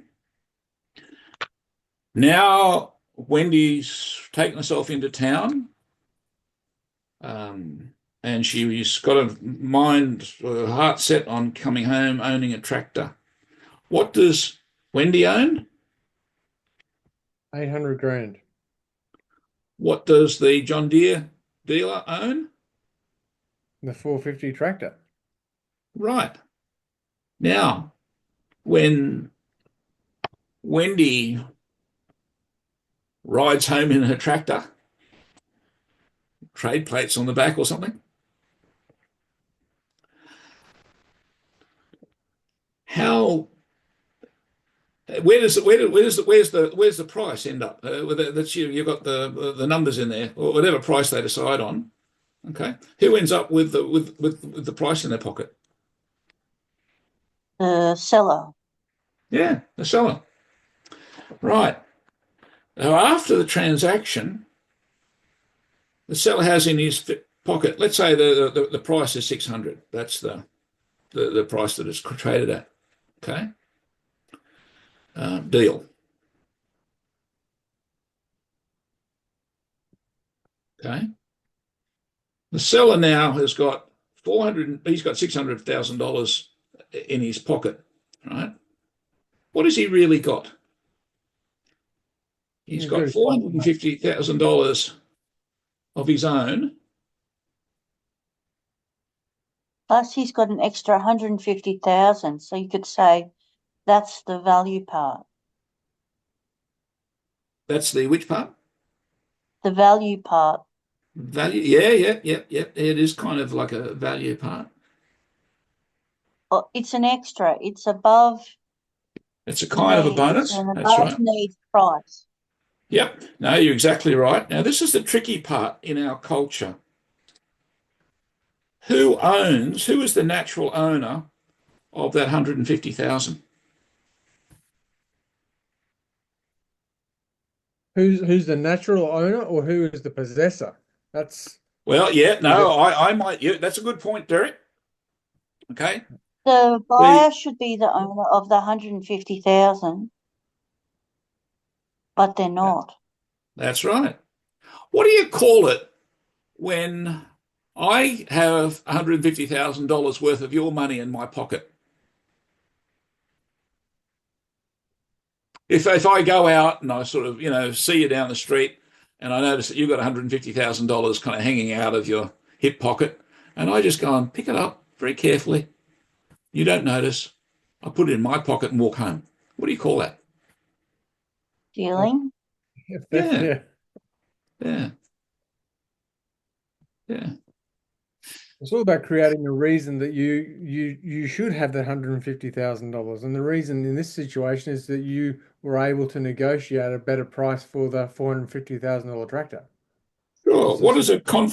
Speaker 1: Now, Wendy's taken herself into town, and she's got a heart set on coming home owning a tractor. What does Wendy own?
Speaker 2: 800 grand.
Speaker 1: What does the John Deere dealer own?
Speaker 2: The 450 tractor.
Speaker 1: Right. Now, when Wendy rides home in her tractor, trade plates on the back or something, how where's the price end up? That's you've got the numbers in there, or whatever price they decide on. Okay, who ends up with the price in their pocket?
Speaker 3: The seller.
Speaker 1: Yeah, the seller. Right. Now, after the transaction, the seller has in his pocket, let's say the price is 600. That's the price that it's traded at. Okay. Deal. Okay. The seller now has got 400. He's got $600,000 in his pocket. Right. What has he really got? He's got $450,000 of his own.
Speaker 3: Plus, he's got an extra 150,000. So you could say that's the value part.
Speaker 1: That's the which part?
Speaker 3: The value part.
Speaker 1: Value. Yeah. It is kind of like a value part.
Speaker 3: Oh, it's an extra. It's above
Speaker 1: It's a kind of a
Speaker 3: needs.
Speaker 1: bonus.
Speaker 3: An
Speaker 1: That's
Speaker 3: above
Speaker 1: right.
Speaker 3: needs price.
Speaker 1: Yep. No, you're exactly right. Now, this is the tricky part in our culture. Who is the natural owner of that 150,000?
Speaker 2: Who's the natural owner or who is the possessor? That's
Speaker 1: Well, yeah, no, I might. Yeah, that's a good point, Derek. Okay.
Speaker 3: The buyer should be the owner of the 150,000, but they're not.
Speaker 1: That's right. What do you call it when I have $150,000 worth of your money in my pocket? If I go out and I sort of, see you down the street and I notice that you've got $150,000 kind of hanging out of your hip pocket, and I just go and pick it up very carefully. You don't notice. I put it in my pocket and walk home. What do you call that?
Speaker 3: Stealing?
Speaker 1: Yeah. Yeah. Yeah.
Speaker 2: It's all about creating a reason that you should have that $150,000. And the reason in this situation is that you were able to negotiate a better price for the $450,000 tractor.
Speaker 1: Sure. What does a con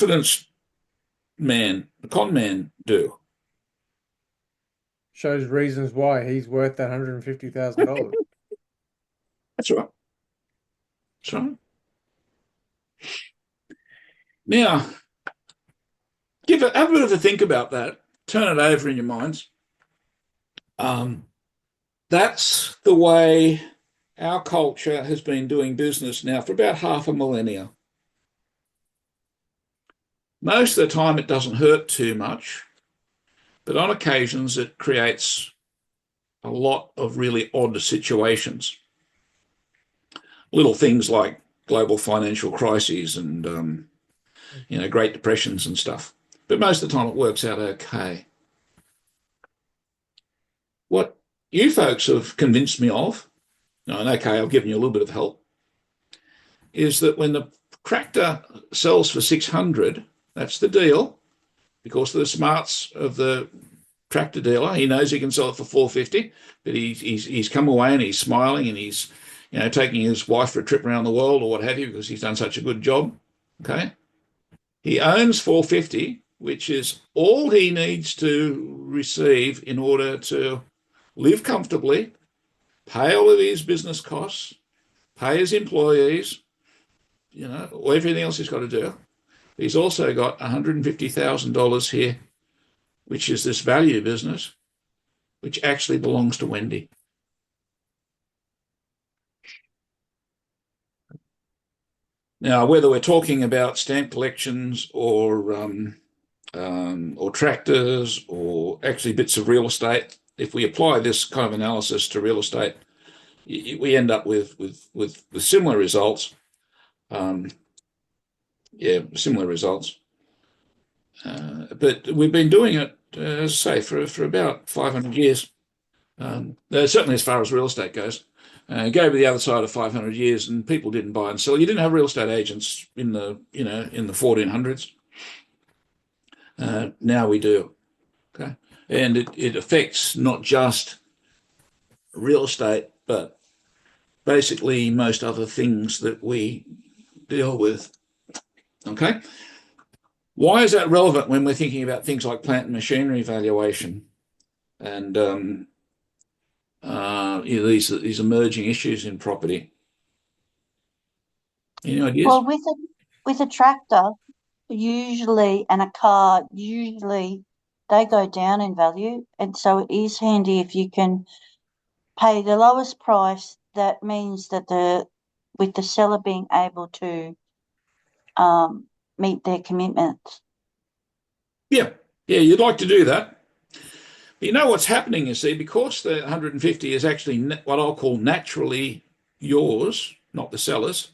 Speaker 1: man do?
Speaker 2: Shows reasons why he's worth that $150,000.
Speaker 1: That's right. That's right. Now, have a bit of a think about that. Turn it over in your minds. That's the way our culture has been doing business now for about half a millennia. Most of the time, it doesn't hurt too much, but on occasions, it creates a lot of really odd situations. Little things like global financial crises and Great Depressions and stuff. But most of the time, it works out okay. What you folks have convinced me of, and okay, I've given you a little bit of help, is that when the tractor sells for 600, that's the deal, because of the smarts of the tractor dealer. He knows he can sell it for 450, but he's come away and he's smiling and he's taking his wife for a trip around the world or what have you because he's done such a good job. Okay, he owns 450, which is all he needs to receive in order to live comfortably, pay all of his business costs, pay his employees, everything else he's got to do. He's also got $150,000 here, which is this value business, which actually belongs to Wendy. Now, whether we're talking about stamp collections or tractors or actually bits of real estate, if we apply this kind of analysis to real estate, we end up with similar results. Similar results. But we've been doing it, as I say, for about 500 years. Certainly as far as real estate goes. Go to the other side of 500 years, and people didn't buy and sell. You didn't have real estate agents in the 1400s. Now we do. Okay, and it affects not just real estate, but basically most other things that we deal with. Okay, why is that relevant when we're thinking about things like plant and machinery valuation and these emerging issues in property? Any ideas?
Speaker 3: Well, with a tractor, usually, and a car, usually they go down in value, and so it is handy if you can pay the lowest price. That means that with the seller being able to meet their commitments.
Speaker 1: Yeah, yeah, you'd like to do that. But you know what's happening, you see, because the 150 is actually what I'll call naturally yours, not the seller's.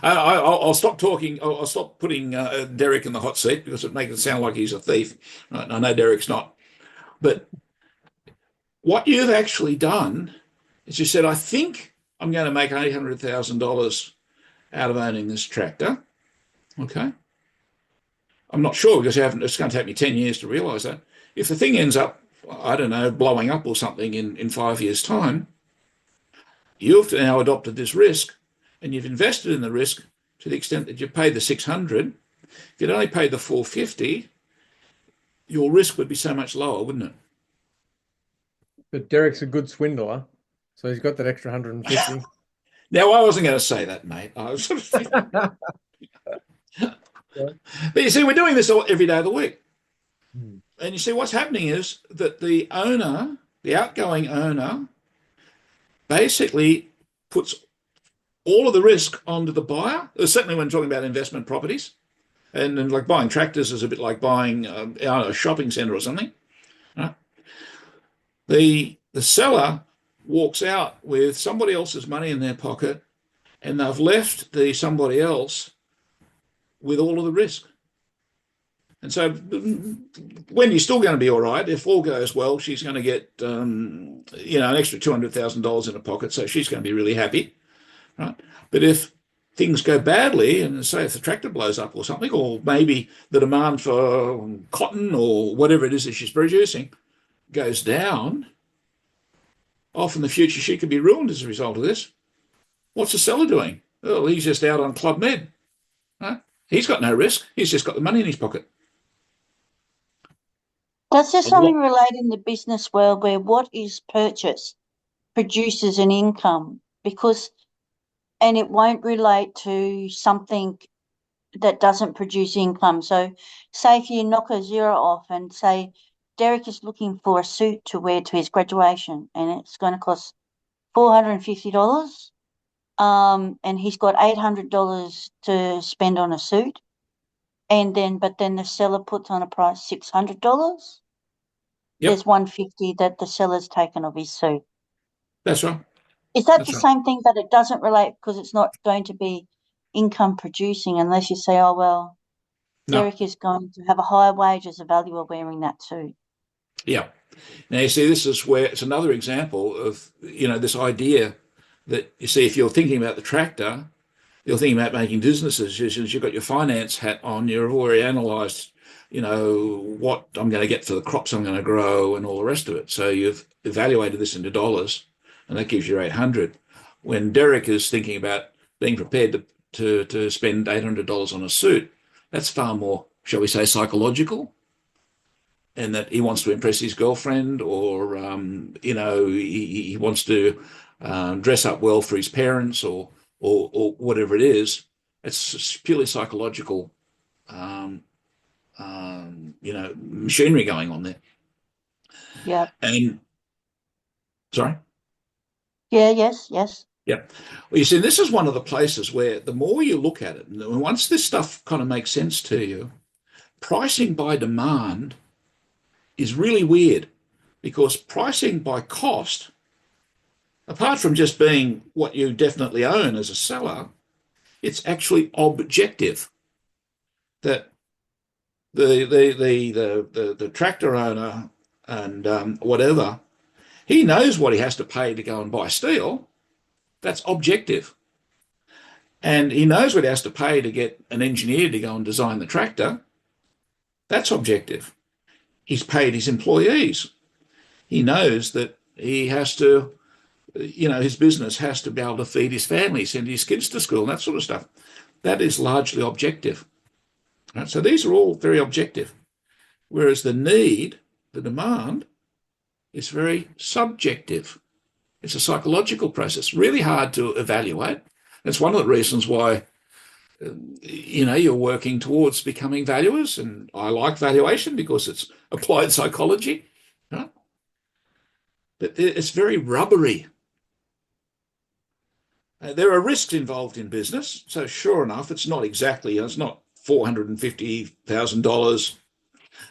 Speaker 1: I'll stop talking. I'll stop putting Derek in the hot seat because it makes it sound like he's a thief. Right? I know Derek's not. But what you've actually done is you said, I think I'm going to make $800,000 out of owning this tractor. Okay. I'm not sure because it's going to take me 10 years to realize that. If the thing ends up, I don't know, blowing up or something in 5 years' time, you've now adopted this risk and you've invested in the risk to the extent that you paid the 600. If you'd only paid the 450, your risk would be so much lower, wouldn't it?
Speaker 2: But Derek's a good swindler, so he's got that extra 150.
Speaker 1: Now, I wasn't going to say that, mate. But you see, we're doing this every day of the week. And you see, what's happening is that the owner, the outgoing owner, basically puts all of the risk onto the buyer. Certainly when talking about investment properties. And like buying tractors is a bit like buying a shopping centre or something. Right? The seller walks out with somebody else's money in their pocket and they've left the somebody else with all of the risk. And so Wendy's still going to be all right. If all goes well, she's going to get an extra $200,000 in her pocket, so she's going to be really happy. Right? But if things go badly, and say if the tractor blows up or something, or maybe the demand for cotton or whatever it is that she's producing goes down, off in the future she could be ruined as a result of this. What's the seller doing? Oh, he's just out on Club Med. Right? He's got no risk. He's just got the money in his pocket.
Speaker 3: Does this only relate in the business world where what is purchased produces an income? And it won't relate to something that doesn't produce income. So say if you knock a zero off and say Derek is looking for a suit to wear to his graduation and it's going to cost $450, and he's got $800 to spend on a suit, but then the seller puts on a price $600.
Speaker 1: Yep.
Speaker 3: There's $150 that the seller's taken of his suit.
Speaker 1: That's right.
Speaker 3: Is that the same thing, but it doesn't relate because it's not going to be income producing unless you say, oh, well,
Speaker 1: No.
Speaker 3: Derek is going to have a higher wage as a valuer wearing that suit.
Speaker 1: Yeah. Now, you see, this is where it's another example of, this idea that, you see, if you're thinking about the tractor, you're thinking about making businesses. You've got your finance hat on, you've already analysed, what I'm going to get for the crops I'm going to grow and all the rest of it. So you've evaluated this into dollars, and that gives you 800. When Derek is thinking about being prepared to spend $800 on a suit, that's far more, shall we say, psychological, and that he wants to impress his girlfriend, or he wants to dress up well for his parents, or whatever it is. It's purely psychological, machinery going on there.
Speaker 3: Yeah.
Speaker 1: And sorry.
Speaker 3: Yeah. Yes.
Speaker 1: Yeah. Well, you see, this is one of the places where the more you look at it, and once this stuff kind of makes sense to you, pricing by demand is really weird, because pricing by cost, apart from just being what you definitely own as a seller, it's actually objective. That the tractor owner and whatever He knows what he has to pay to go and buy steel. That's objective. And he knows what he has to pay to get an engineer to go and design the tractor. That's objective. He's paid his employees. He knows that he has to, his business has to be able to feed his family, send his kids to school, and that sort of stuff. That is largely objective. Right? So these are all very objective. Whereas the need, the demand, is very subjective. It's a psychological process, really hard to evaluate. That's one of the reasons why, you're working towards becoming valuers. And I like valuation because it's applied psychology. Right? But it's very rubbery. There are risks involved in business. So sure enough, it's not exactly, it's not $450,000,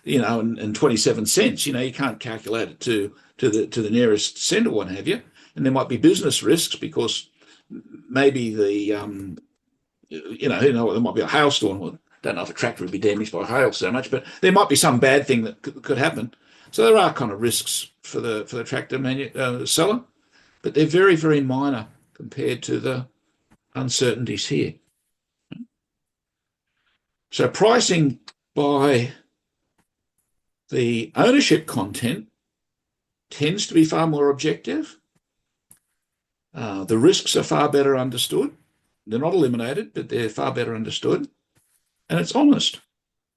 Speaker 1: and 27 cents. You can't calculate it to the nearest cent or what have you. And there might be business risks because maybe there might be a hailstorm. Well, don't know if a tractor would be damaged by hail so much, but there might be some bad thing that could happen. So there are kind of risks for the tractor seller, but they're very, very minor compared to the uncertainties here. So pricing by the ownership content tends to be far more objective. The risks are far better understood. They're not eliminated, but they're far better understood. And it's honest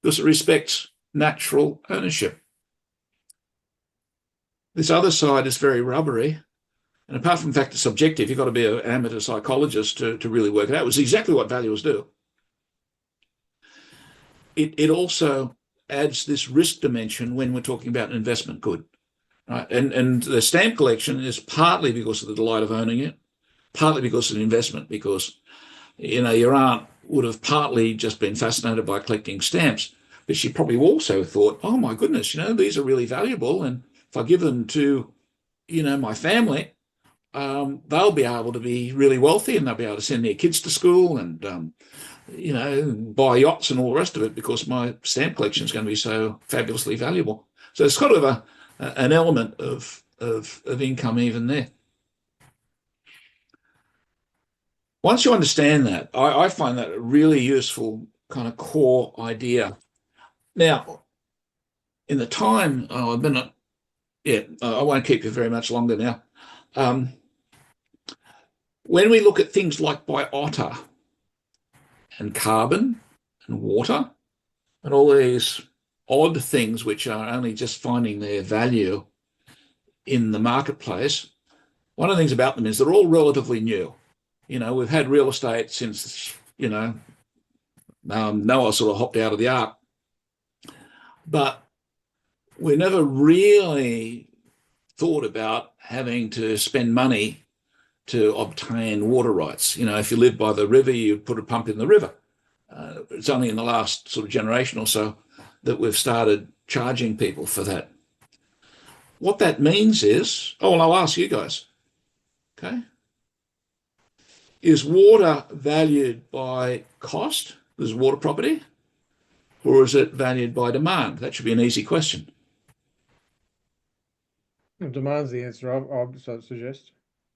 Speaker 1: because it respects natural ownership. This other side is very rubbery. And apart from the fact it's subjective, you've got to be an amateur psychologist to really work it out. It's exactly what valuers do. It also adds this risk dimension when we're talking about an investment good. Right? And the stamp collection is partly because of the delight of owning it, partly because of an investment, because your aunt would have partly just been fascinated by collecting stamps, but she probably also thought, oh my goodness, these are really valuable, and if I give them to my family, they'll be able to be really wealthy, and they'll be able to send their kids to school and buy yachts and all the rest of it because my stamp collection is going to be so fabulously valuable. So it's kind of an element of income even there. Once you understand that, I find that a really useful kind of core idea. Now, in the time I've been, I won't keep you very much longer now. When we look at things like biota and carbon and water and all these odd things which are only just finding their value in the marketplace, one of the things about them is they're all relatively new. We've had real estate since, Noah sort of hopped out of the ark. But we never really thought about having to spend money to obtain water rights. If you live by the river, you put a pump in the river. It's only in the last sort of generation or so that we've started charging people for that. What that means is, I'll ask you guys, okay? Is water valued by cost? Is water property? Or is it valued by demand? That should be an easy question.
Speaker 2: Demand's the answer, I'd suggest.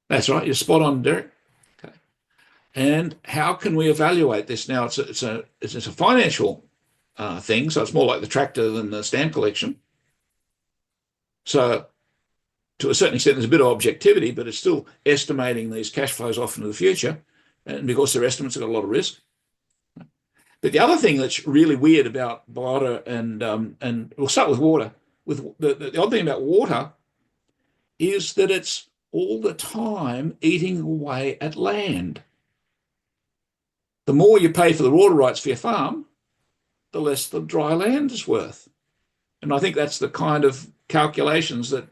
Speaker 1: That's right. You're spot on, Derek. Okay. And how can we evaluate this? Now, it's a financial thing, so it's more like the tractor than the stamp collection. So to a certain extent, there's a bit of objectivity, but it's still estimating these cash flows off into the future. And because they're estimates, they've got a lot of risk. But the other thing that's really weird about biota and we'll start with water. With the odd thing about water is that it's all the time eating away at land. The more you pay for the water rights for your farm, the less the dry land is worth. And I think that's the kind of calculations that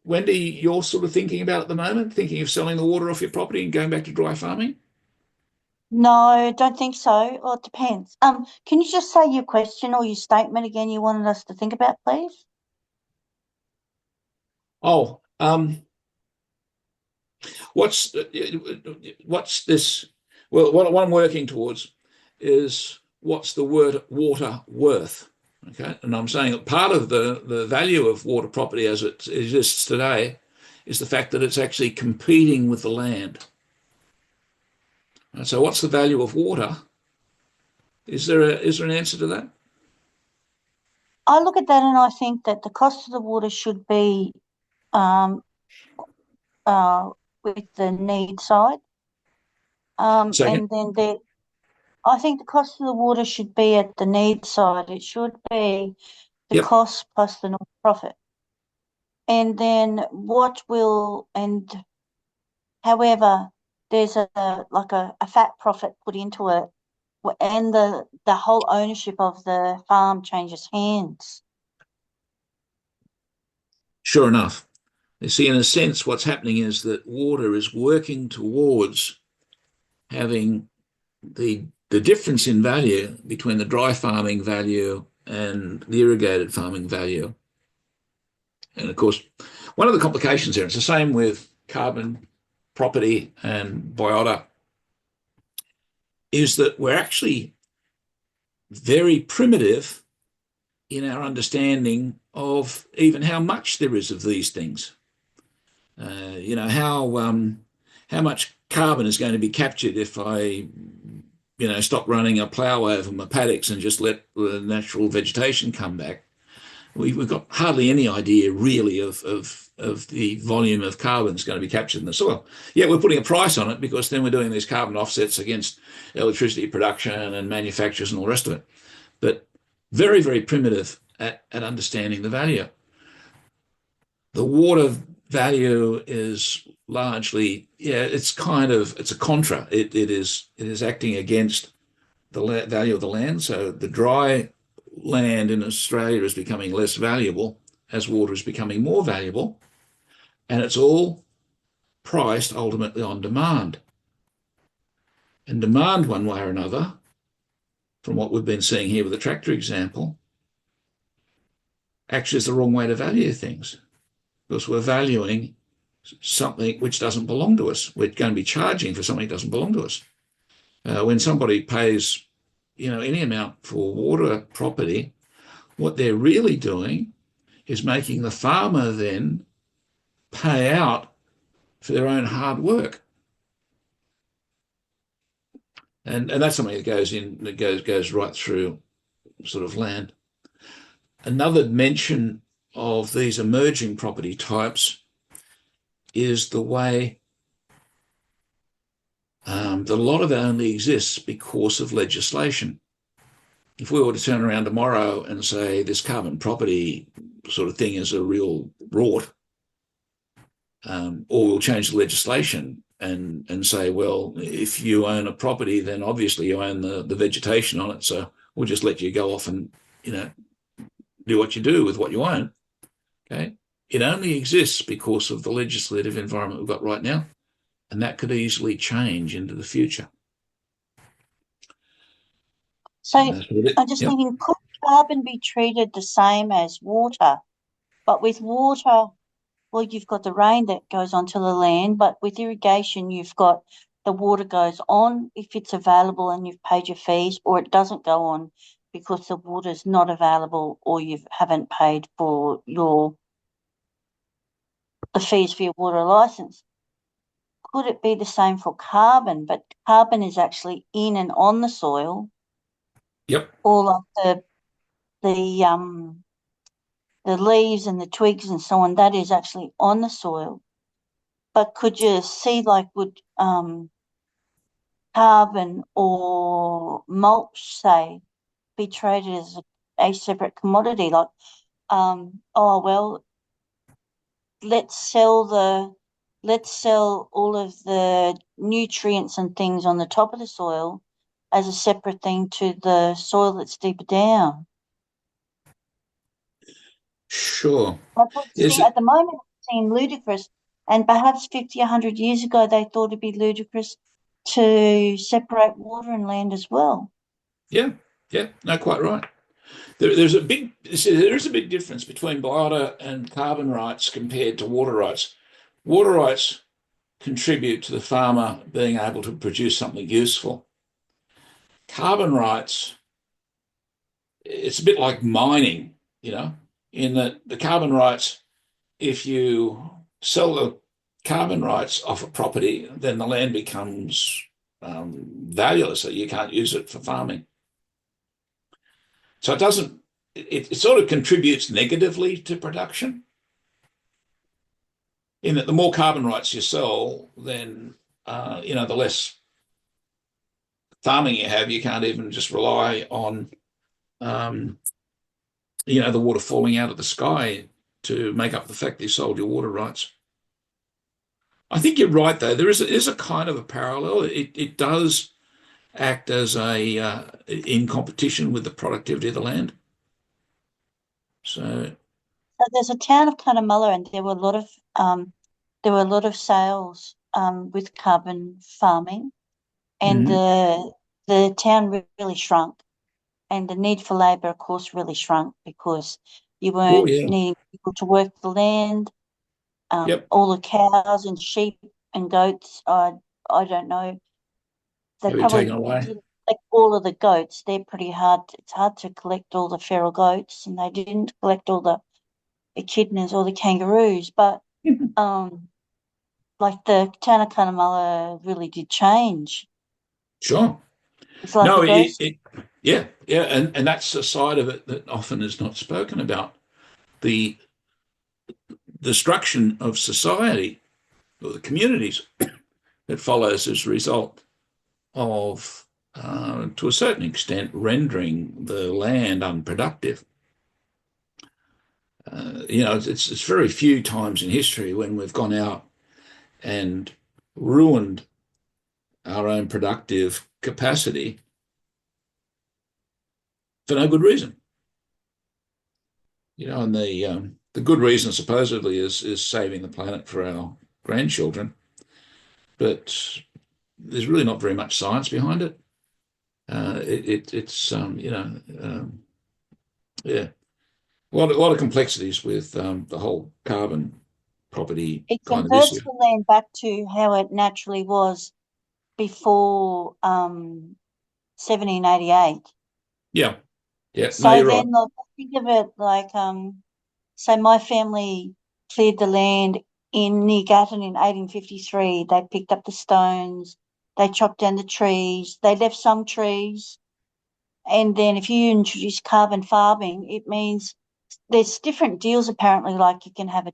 Speaker 1: Wendy, you're sort of thinking about at the moment, thinking of selling the water off your property and going back to dry farming?
Speaker 3: No, don't think so. Well, it depends. Can you just say your question or your statement again you wanted us to think about, please?
Speaker 1: Oh, what's this? Well, what I'm working towards is what's the word water worth? Okay, and I'm saying that part of the value of water property as it exists today is the fact that it's actually competing with the land. And so what's the value of water? Is there an answer to that?
Speaker 3: I look at that and I think that the cost of the water should be um, with the need side.
Speaker 1: Second.
Speaker 3: And then I think the cost of the water should be at the need side. It should be the
Speaker 1: Yep.
Speaker 3: cost plus the profit. And then however, there's a fat profit put into it, and the whole ownership of the farm changes hands.
Speaker 1: Sure enough. You see, in a sense, what's happening is that water is working towards having the difference in value between the dry farming value and the irrigated farming value. And of course, one of the complications there, it's the same with carbon property and biota, is that we're actually very primitive in our understanding of even how much there is of these things. How much carbon is going to be captured if I stop running a plough over my paddocks and just let the natural vegetation come back. We've got hardly any idea really of the volume of carbon that's going to be captured in the soil. Yet we're putting a price on it because then we're doing these carbon offsets against electricity production and manufacturers and all the rest of it. But very, very primitive at understanding the value. The water value is largely, it's a contra. It is acting against the value of the land. So the dry land in Australia is becoming less valuable as water is becoming more valuable, and it's all priced ultimately on demand. And demand, one way or another, from what we've been seeing here with the tractor example, actually is the wrong way to value things, because we're valuing something which doesn't belong to us. We're going to be charging for something that doesn't belong to us. When somebody pays, any amount for water property, what they're really doing is making the farmer then pay out for their own hard work. And that's something that goes right through sort of land. Another mention of these emerging property types is the way that a lot of it only exists because of legislation. If we were to turn around tomorrow and say this carbon property sort of thing is a real rort, or we'll change the legislation and say, well, if you own a property, then obviously you own the vegetation on it, so we'll just let you go off and do what you do with what you own. Okay, it only exists because of the legislative environment we've got right now, and that could easily change into the future.
Speaker 3: So I'm just thinking, could carbon be treated the same as water? But with water, well, you've got the rain that goes onto the land, but with irrigation, you've got the water goes on if it's available and you've paid your fees, or it doesn't go on because the water's not available or you haven't paid for the fees for your water license. Could it be the same for carbon? But carbon is actually in and on the soil.
Speaker 1: Yep.
Speaker 3: All of the leaves and the twigs and so on, that is actually on the soil. But could you see, would carbon or mulch, say, be traded as a separate commodity? Let's sell all of the nutrients and things on the top of the soil as a separate thing to the soil that's deeper down.
Speaker 1: Sure.
Speaker 3: At the moment, it seems ludicrous, and perhaps 50, 100 years ago, they thought it'd be ludicrous to separate water and land as well.
Speaker 1: Yeah, no, quite right. There is a big difference between biota and carbon rights compared to water rights. Water rights contribute to the farmer being able to produce something useful. Carbon rights, it's a bit like mining, in that the carbon rights, if you sell the carbon rights off a property, then the land becomes valueless, so you can't use it for farming. So it doesn't, it sort of contributes negatively to production, in that the more carbon rights you sell, then, the less farming you have. You can't even just rely on, the water falling out of the sky to make up the fact that you sold your water rights. I think you're right, though. There is a kind of a parallel. It does act as in competition with the productivity of the land. So
Speaker 3: there's a town of Cunnamulla, and there were a lot of sales with carbon farming, and the town really shrunk, and the need for labour, of course, really shrunk because you weren't
Speaker 1: yeah,
Speaker 3: needing people to work the land.
Speaker 1: yep,
Speaker 3: All the cows and sheep and goats, I don't know. They
Speaker 1: they've been
Speaker 3: probably
Speaker 1: taken away.
Speaker 3: didn't collect all of the goats. They're pretty hard. It's hard to collect all the feral goats, and they didn't collect all the echidnas or the kangaroos. But like the town of Cunnamulla really did change.
Speaker 1: Sure.
Speaker 3: It's like a
Speaker 1: No,
Speaker 3: ghost.
Speaker 1: yeah, and that's a side of it that often is not spoken about. The destruction of society or the communities that follows as a result of, to a certain extent, rendering the land unproductive. It's very few times in history when we've gone out and ruined our own productive capacity for no good reason. And the good reason supposedly is saving the planet for our grandchildren, but there's really not very much science behind it. It's yeah, a lot of complexities with the whole carbon property
Speaker 3: It
Speaker 1: kind of
Speaker 3: converts
Speaker 1: issue.
Speaker 3: the land back to how it naturally was before 1788.
Speaker 1: Yeah, yeah. No,
Speaker 3: So
Speaker 1: you're right.
Speaker 3: then, like, think of it like so my family cleared the land in near Gatton in 1853. They picked up the stones, they chopped down the trees, they left some trees. And then if you introduce carbon farming, it means there's different deals apparently, like you can have a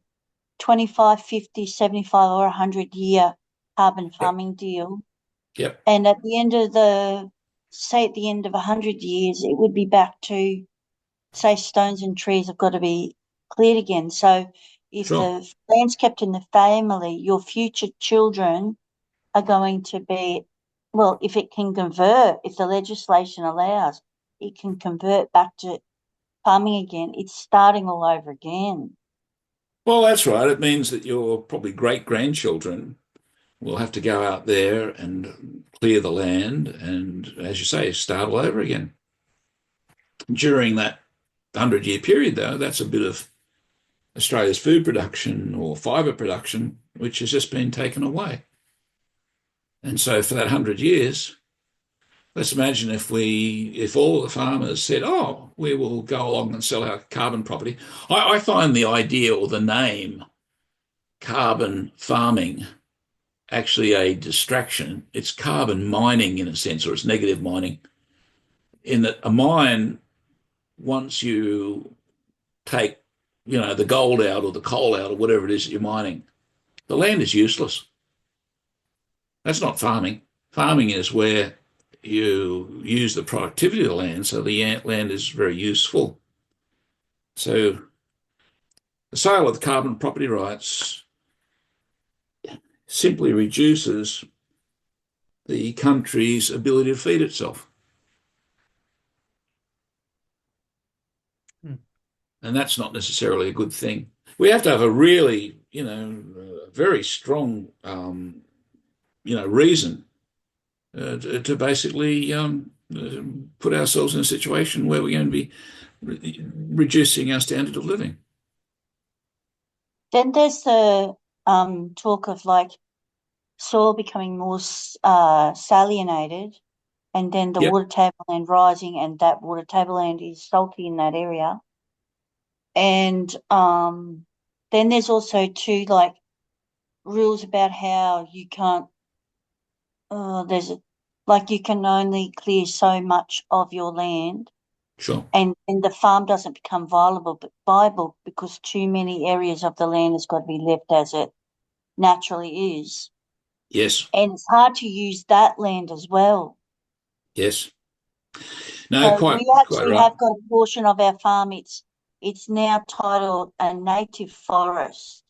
Speaker 3: 25, 50, 75, or 100-year carbon
Speaker 1: Yep,
Speaker 3: farming deal.
Speaker 1: yep.
Speaker 3: And at the end of say at the end of 100 years, it would be back to, say, stones and trees have got to be cleared again. So if
Speaker 1: Sure.
Speaker 3: the land's kept in the family, your future children are going to be, well, if it can convert, if the legislation allows, it can convert back to farming again. It's starting all over again.
Speaker 1: Well, that's right. It means that your probably great grandchildren will have to go out there and clear the land and, as you say, start all over again. During that 100-year period, though, that's a bit of Australia's food production or fibre production, which has just been taken away. And so for that 100 years, let's imagine if all the farmers said, oh, we will go along and sell our carbon property. I find the idea or the name carbon farming actually a distraction. It's carbon mining in a sense, or it's negative mining, in that a mine, once you take, the gold out or the coal out or whatever it is that you're mining, the land is useless. That's not farming. Farming is where you use the productivity of the land, so the land is very useful. So the sale of the carbon property rights simply reduces the country's ability to feed itself. And that's not necessarily a good thing. We have to have a really, very strong, reason to basically put ourselves in a situation where we're going to be reducing our standard of living.
Speaker 3: Then there's the talk of like soil becoming more salinated, and then the
Speaker 1: Yep.
Speaker 3: water table land rising, and that water table land is salty in that area. And then there's also too, like, rules about how you can't. You can only clear so much of your land,
Speaker 1: Sure.
Speaker 3: and the farm doesn't become viable because too many areas of the land has got to be left as it naturally is,
Speaker 1: Yes.
Speaker 3: and it's hard to use that land as well.
Speaker 1: Yes. No,
Speaker 3: So
Speaker 1: quite
Speaker 3: we
Speaker 1: quite
Speaker 3: actually
Speaker 1: right.
Speaker 3: have got a portion of our farm. It's now titled a native forest,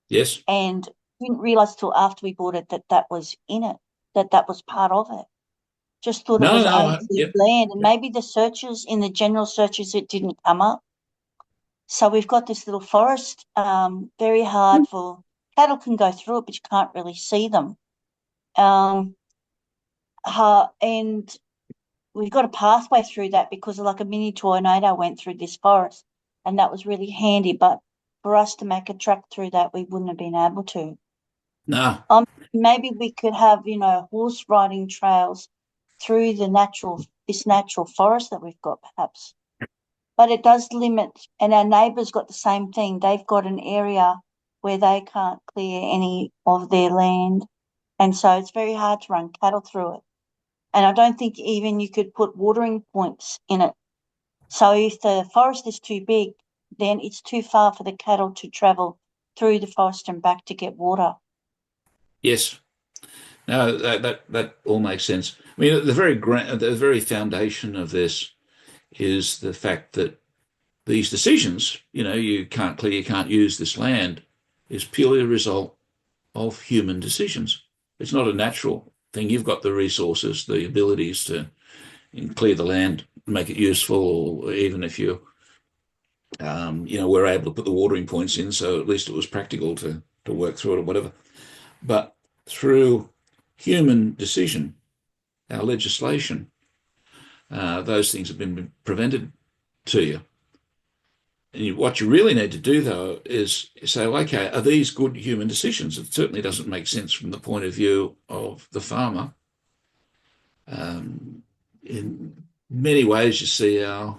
Speaker 1: Yes.
Speaker 3: and didn't realise till after we bought it that that was in it, that was part of it. Just thought it
Speaker 1: No,
Speaker 3: was
Speaker 1: no.
Speaker 3: uncleared
Speaker 1: Yep.
Speaker 3: land, and
Speaker 1: Yep.
Speaker 3: maybe the searches in the general searches it didn't come up. So we've got this little forest, very hard for cattle can go through it, but you can't really see them. Um, and we've got a pathway through that because like a mini tornado went through this forest, and that was really handy. But for us to make a track through that, we wouldn't have been able to.
Speaker 1: No.
Speaker 3: Maybe we could have, horse riding trails through this natural forest that we've got, perhaps. But it does limit, and our neighbours got the same thing. They've got an area where they can't clear any of their land, and so it's very hard to run cattle through it. And I don't think even you could put watering points in it. So if the forest is too big, then it's too far for the cattle to travel through the forest and back to get water.
Speaker 1: Yes. No, that all makes sense. I mean, the very foundation of this is the fact that these decisions, you can't clear, you can't use this land, is purely a result of human decisions. It's not a natural thing. You've got the resources, the abilities to clear the land, make it useful, or even if we're able to put the watering points in, so at least it was practical to work through it or whatever. But through human decision, our legislation, those things have been prevented to you. And what you really need to do, though, is say, okay, are these good human decisions? It certainly doesn't make sense from the point of view of the farmer. In many ways, you see our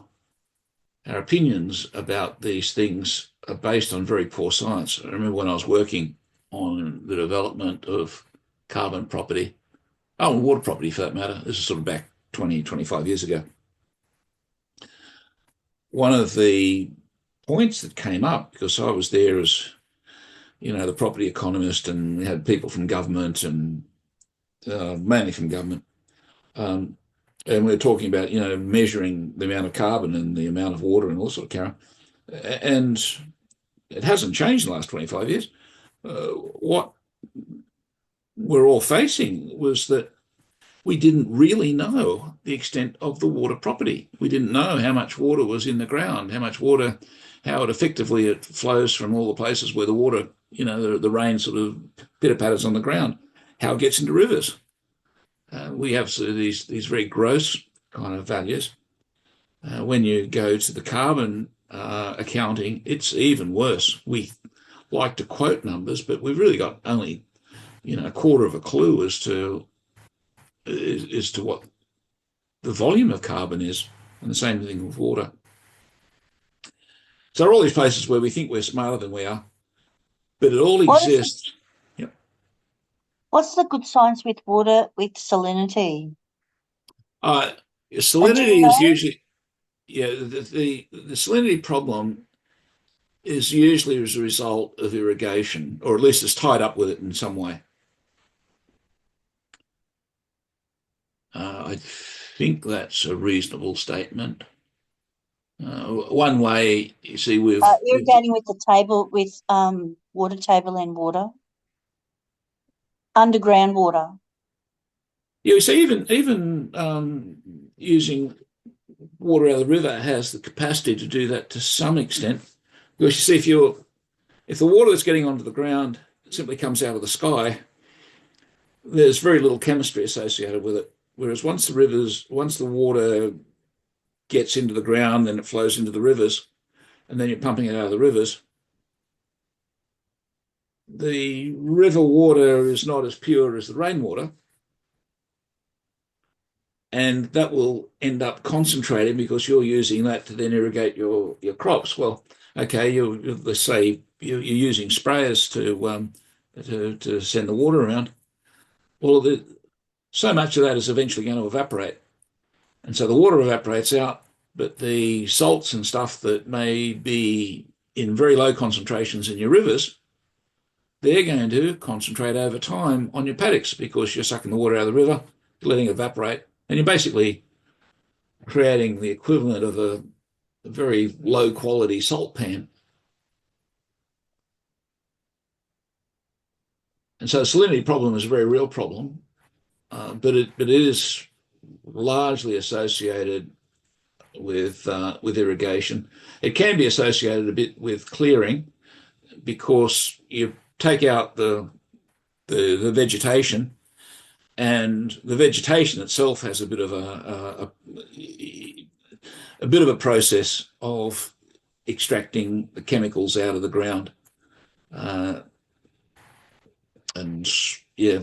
Speaker 1: opinions about these things are based on very poor science. I remember when I was working on the development of carbon property, water property for that matter, this is sort of back 20, 25 years ago. One of the points that came up, because I was there as, the property economist, and we had people from government and mainly from government. And we were talking about, measuring the amount of carbon and the amount of water and all sort of carry on. And it hasn't changed in the last 25 years. What we're all facing was that we didn't really know the extent of the water property. We didn't know how much water was in the ground, how it effectively it flows from all the places where the water, the rain sort of pitter patters on the ground, how it gets into rivers. We have sort of these very gross kind of values. When you go to the carbon accounting, it's even worse. We like to quote numbers, but we've really got only, a quarter of a clue as to what the volume of carbon is, and the same thing with water. So there are all these places where we think we're smarter than we are, but it all
Speaker 3: What is
Speaker 1: exists. Yep.
Speaker 3: What's the good science with water with salinity?
Speaker 1: Uh,
Speaker 3: Do you
Speaker 1: Salinity is
Speaker 3: know?
Speaker 1: usually, yeah, the salinity problem is usually as a result of irrigation, or at least it's tied up with it in some way. I think that's a reasonable statement. One way, you see,
Speaker 3: Irrigating with the table with water table and water, underground water.
Speaker 1: you see, even using water out of the river has the capacity to do that to some extent. Because you see, if the water that's getting onto the ground simply comes out of the sky, there's very little chemistry associated with it. Whereas once the water gets into the ground, then it flows into the rivers, and then you're pumping it out of the rivers. The river water is not as pure as the rainwater, and that will end up concentrating because you're using that to then irrigate your crops. Well, okay, let's say you're using sprayers to send the water around. Well, so much of that is eventually going to evaporate. And so the water evaporates out, but the salts and stuff that may be in very low concentrations in your rivers, they're going to concentrate over time on your paddocks because you're sucking the water out of the river, you're letting it evaporate, and you're basically creating the equivalent of a very low quality salt pan. And so the salinity problem is a very real problem, but it is largely associated with irrigation. It can be associated a bit with clearing because you take out the vegetation, and the vegetation itself has a bit of a bit of a process of extracting the chemicals out of the ground. And yeah,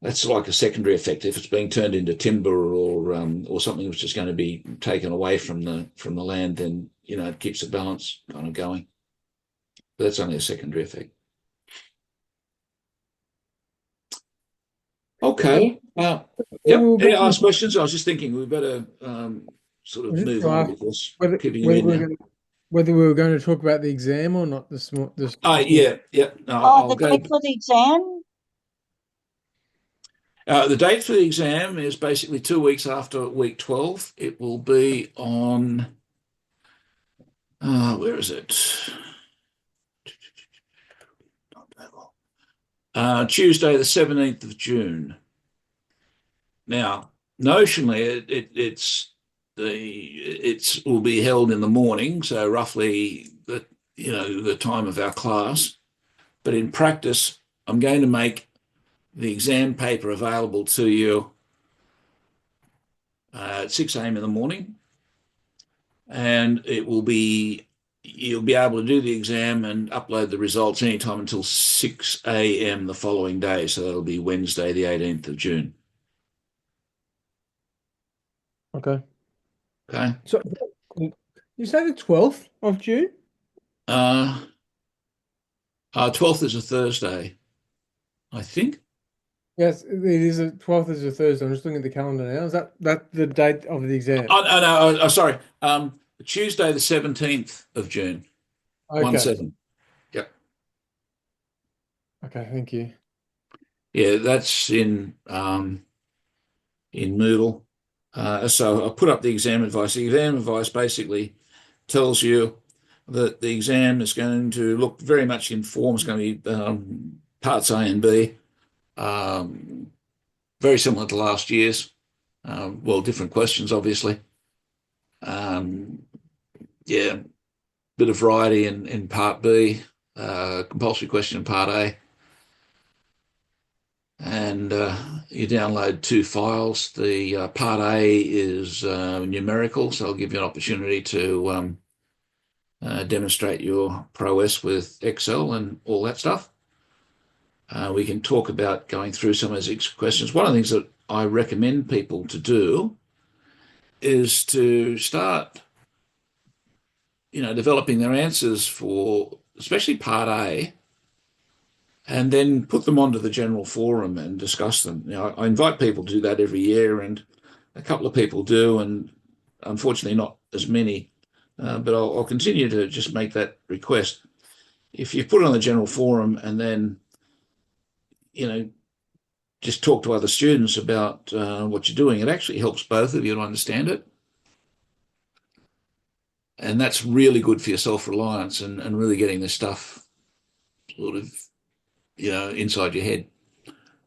Speaker 1: that's like a secondary effect. If it's being turned into timber or something which is going to be taken away from the land, then it keeps the balance kind of going. But that's only a secondary effect. Okay. Yep. Any last questions? I was just thinking we better sort of move on because keeping you in now.
Speaker 2: Whether we were going to talk about the exam or not this morning.
Speaker 1: Yeah. No,
Speaker 3: the date for the exam?
Speaker 1: The date for the exam is basically 2 weeks after week 12. It will be on, where is it? Tuesday, the 17th of June. Now, notionally, it will be held in the morning, so roughly the time of our class. But in practice, I'm going to make the exam paper available to you at 6 a.m. in the morning, and you'll be able to do the exam and upload the results anytime until 6 a.m. the following day. So that'll be Wednesday, the 18th of June.
Speaker 2: Okay.
Speaker 1: Okay.
Speaker 2: So you say the 12th of June?
Speaker 1: 12th is a Thursday, I think.
Speaker 2: Yes, it is. 12th is a Thursday. I'm just looking at the calendar now. Is that the date of the exam?
Speaker 1: Oh, no, sorry. Tuesday, the 17th of June.
Speaker 2: Okay.
Speaker 1: 1-7. Yep.
Speaker 2: Okay, thank you.
Speaker 1: Yeah, that's in Moodle. So I put up the exam advice. The exam advice basically tells you that the exam is going to look very much in form. It's going to be parts A and B, very similar to last year's. Well, different questions, obviously. Yeah, bit of variety in part B, compulsory question in part A. And you download 2 files. The part A is numerical, so I'll give you an opportunity to demonstrate your prowess with Excel and all that stuff. We can talk about going through some of these questions. One of the things that I recommend people to do is to start, developing their answers for especially part A, and then put them onto the general forum and discuss them. I invite people to do that every year, and a couple of people do, and unfortunately not as many. But I'll continue to just make that request. If you put it on the general forum and then, just talk to other students about what you're doing, it actually helps both of you to understand it. And that's really good for your self-reliance and really getting this stuff sort of, inside your head.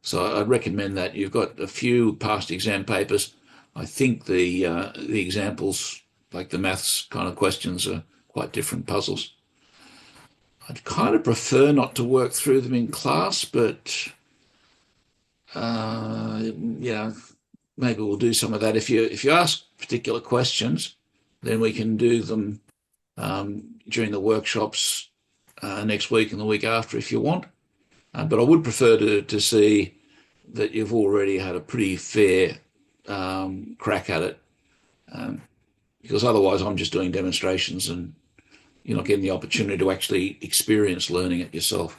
Speaker 1: So I'd recommend that. You've got a few past exam papers. I think the examples, like the maths kind of questions, are quite different puzzles. I'd kind of prefer not to work through them in class, but maybe we'll do some of that. If you ask particular questions, then we can do them during the workshops next week and the week after if you want. But I would prefer to see that you've already had a pretty fair crack at it, because otherwise I'm just doing demonstrations and you're not getting the opportunity to actually experience learning it yourself.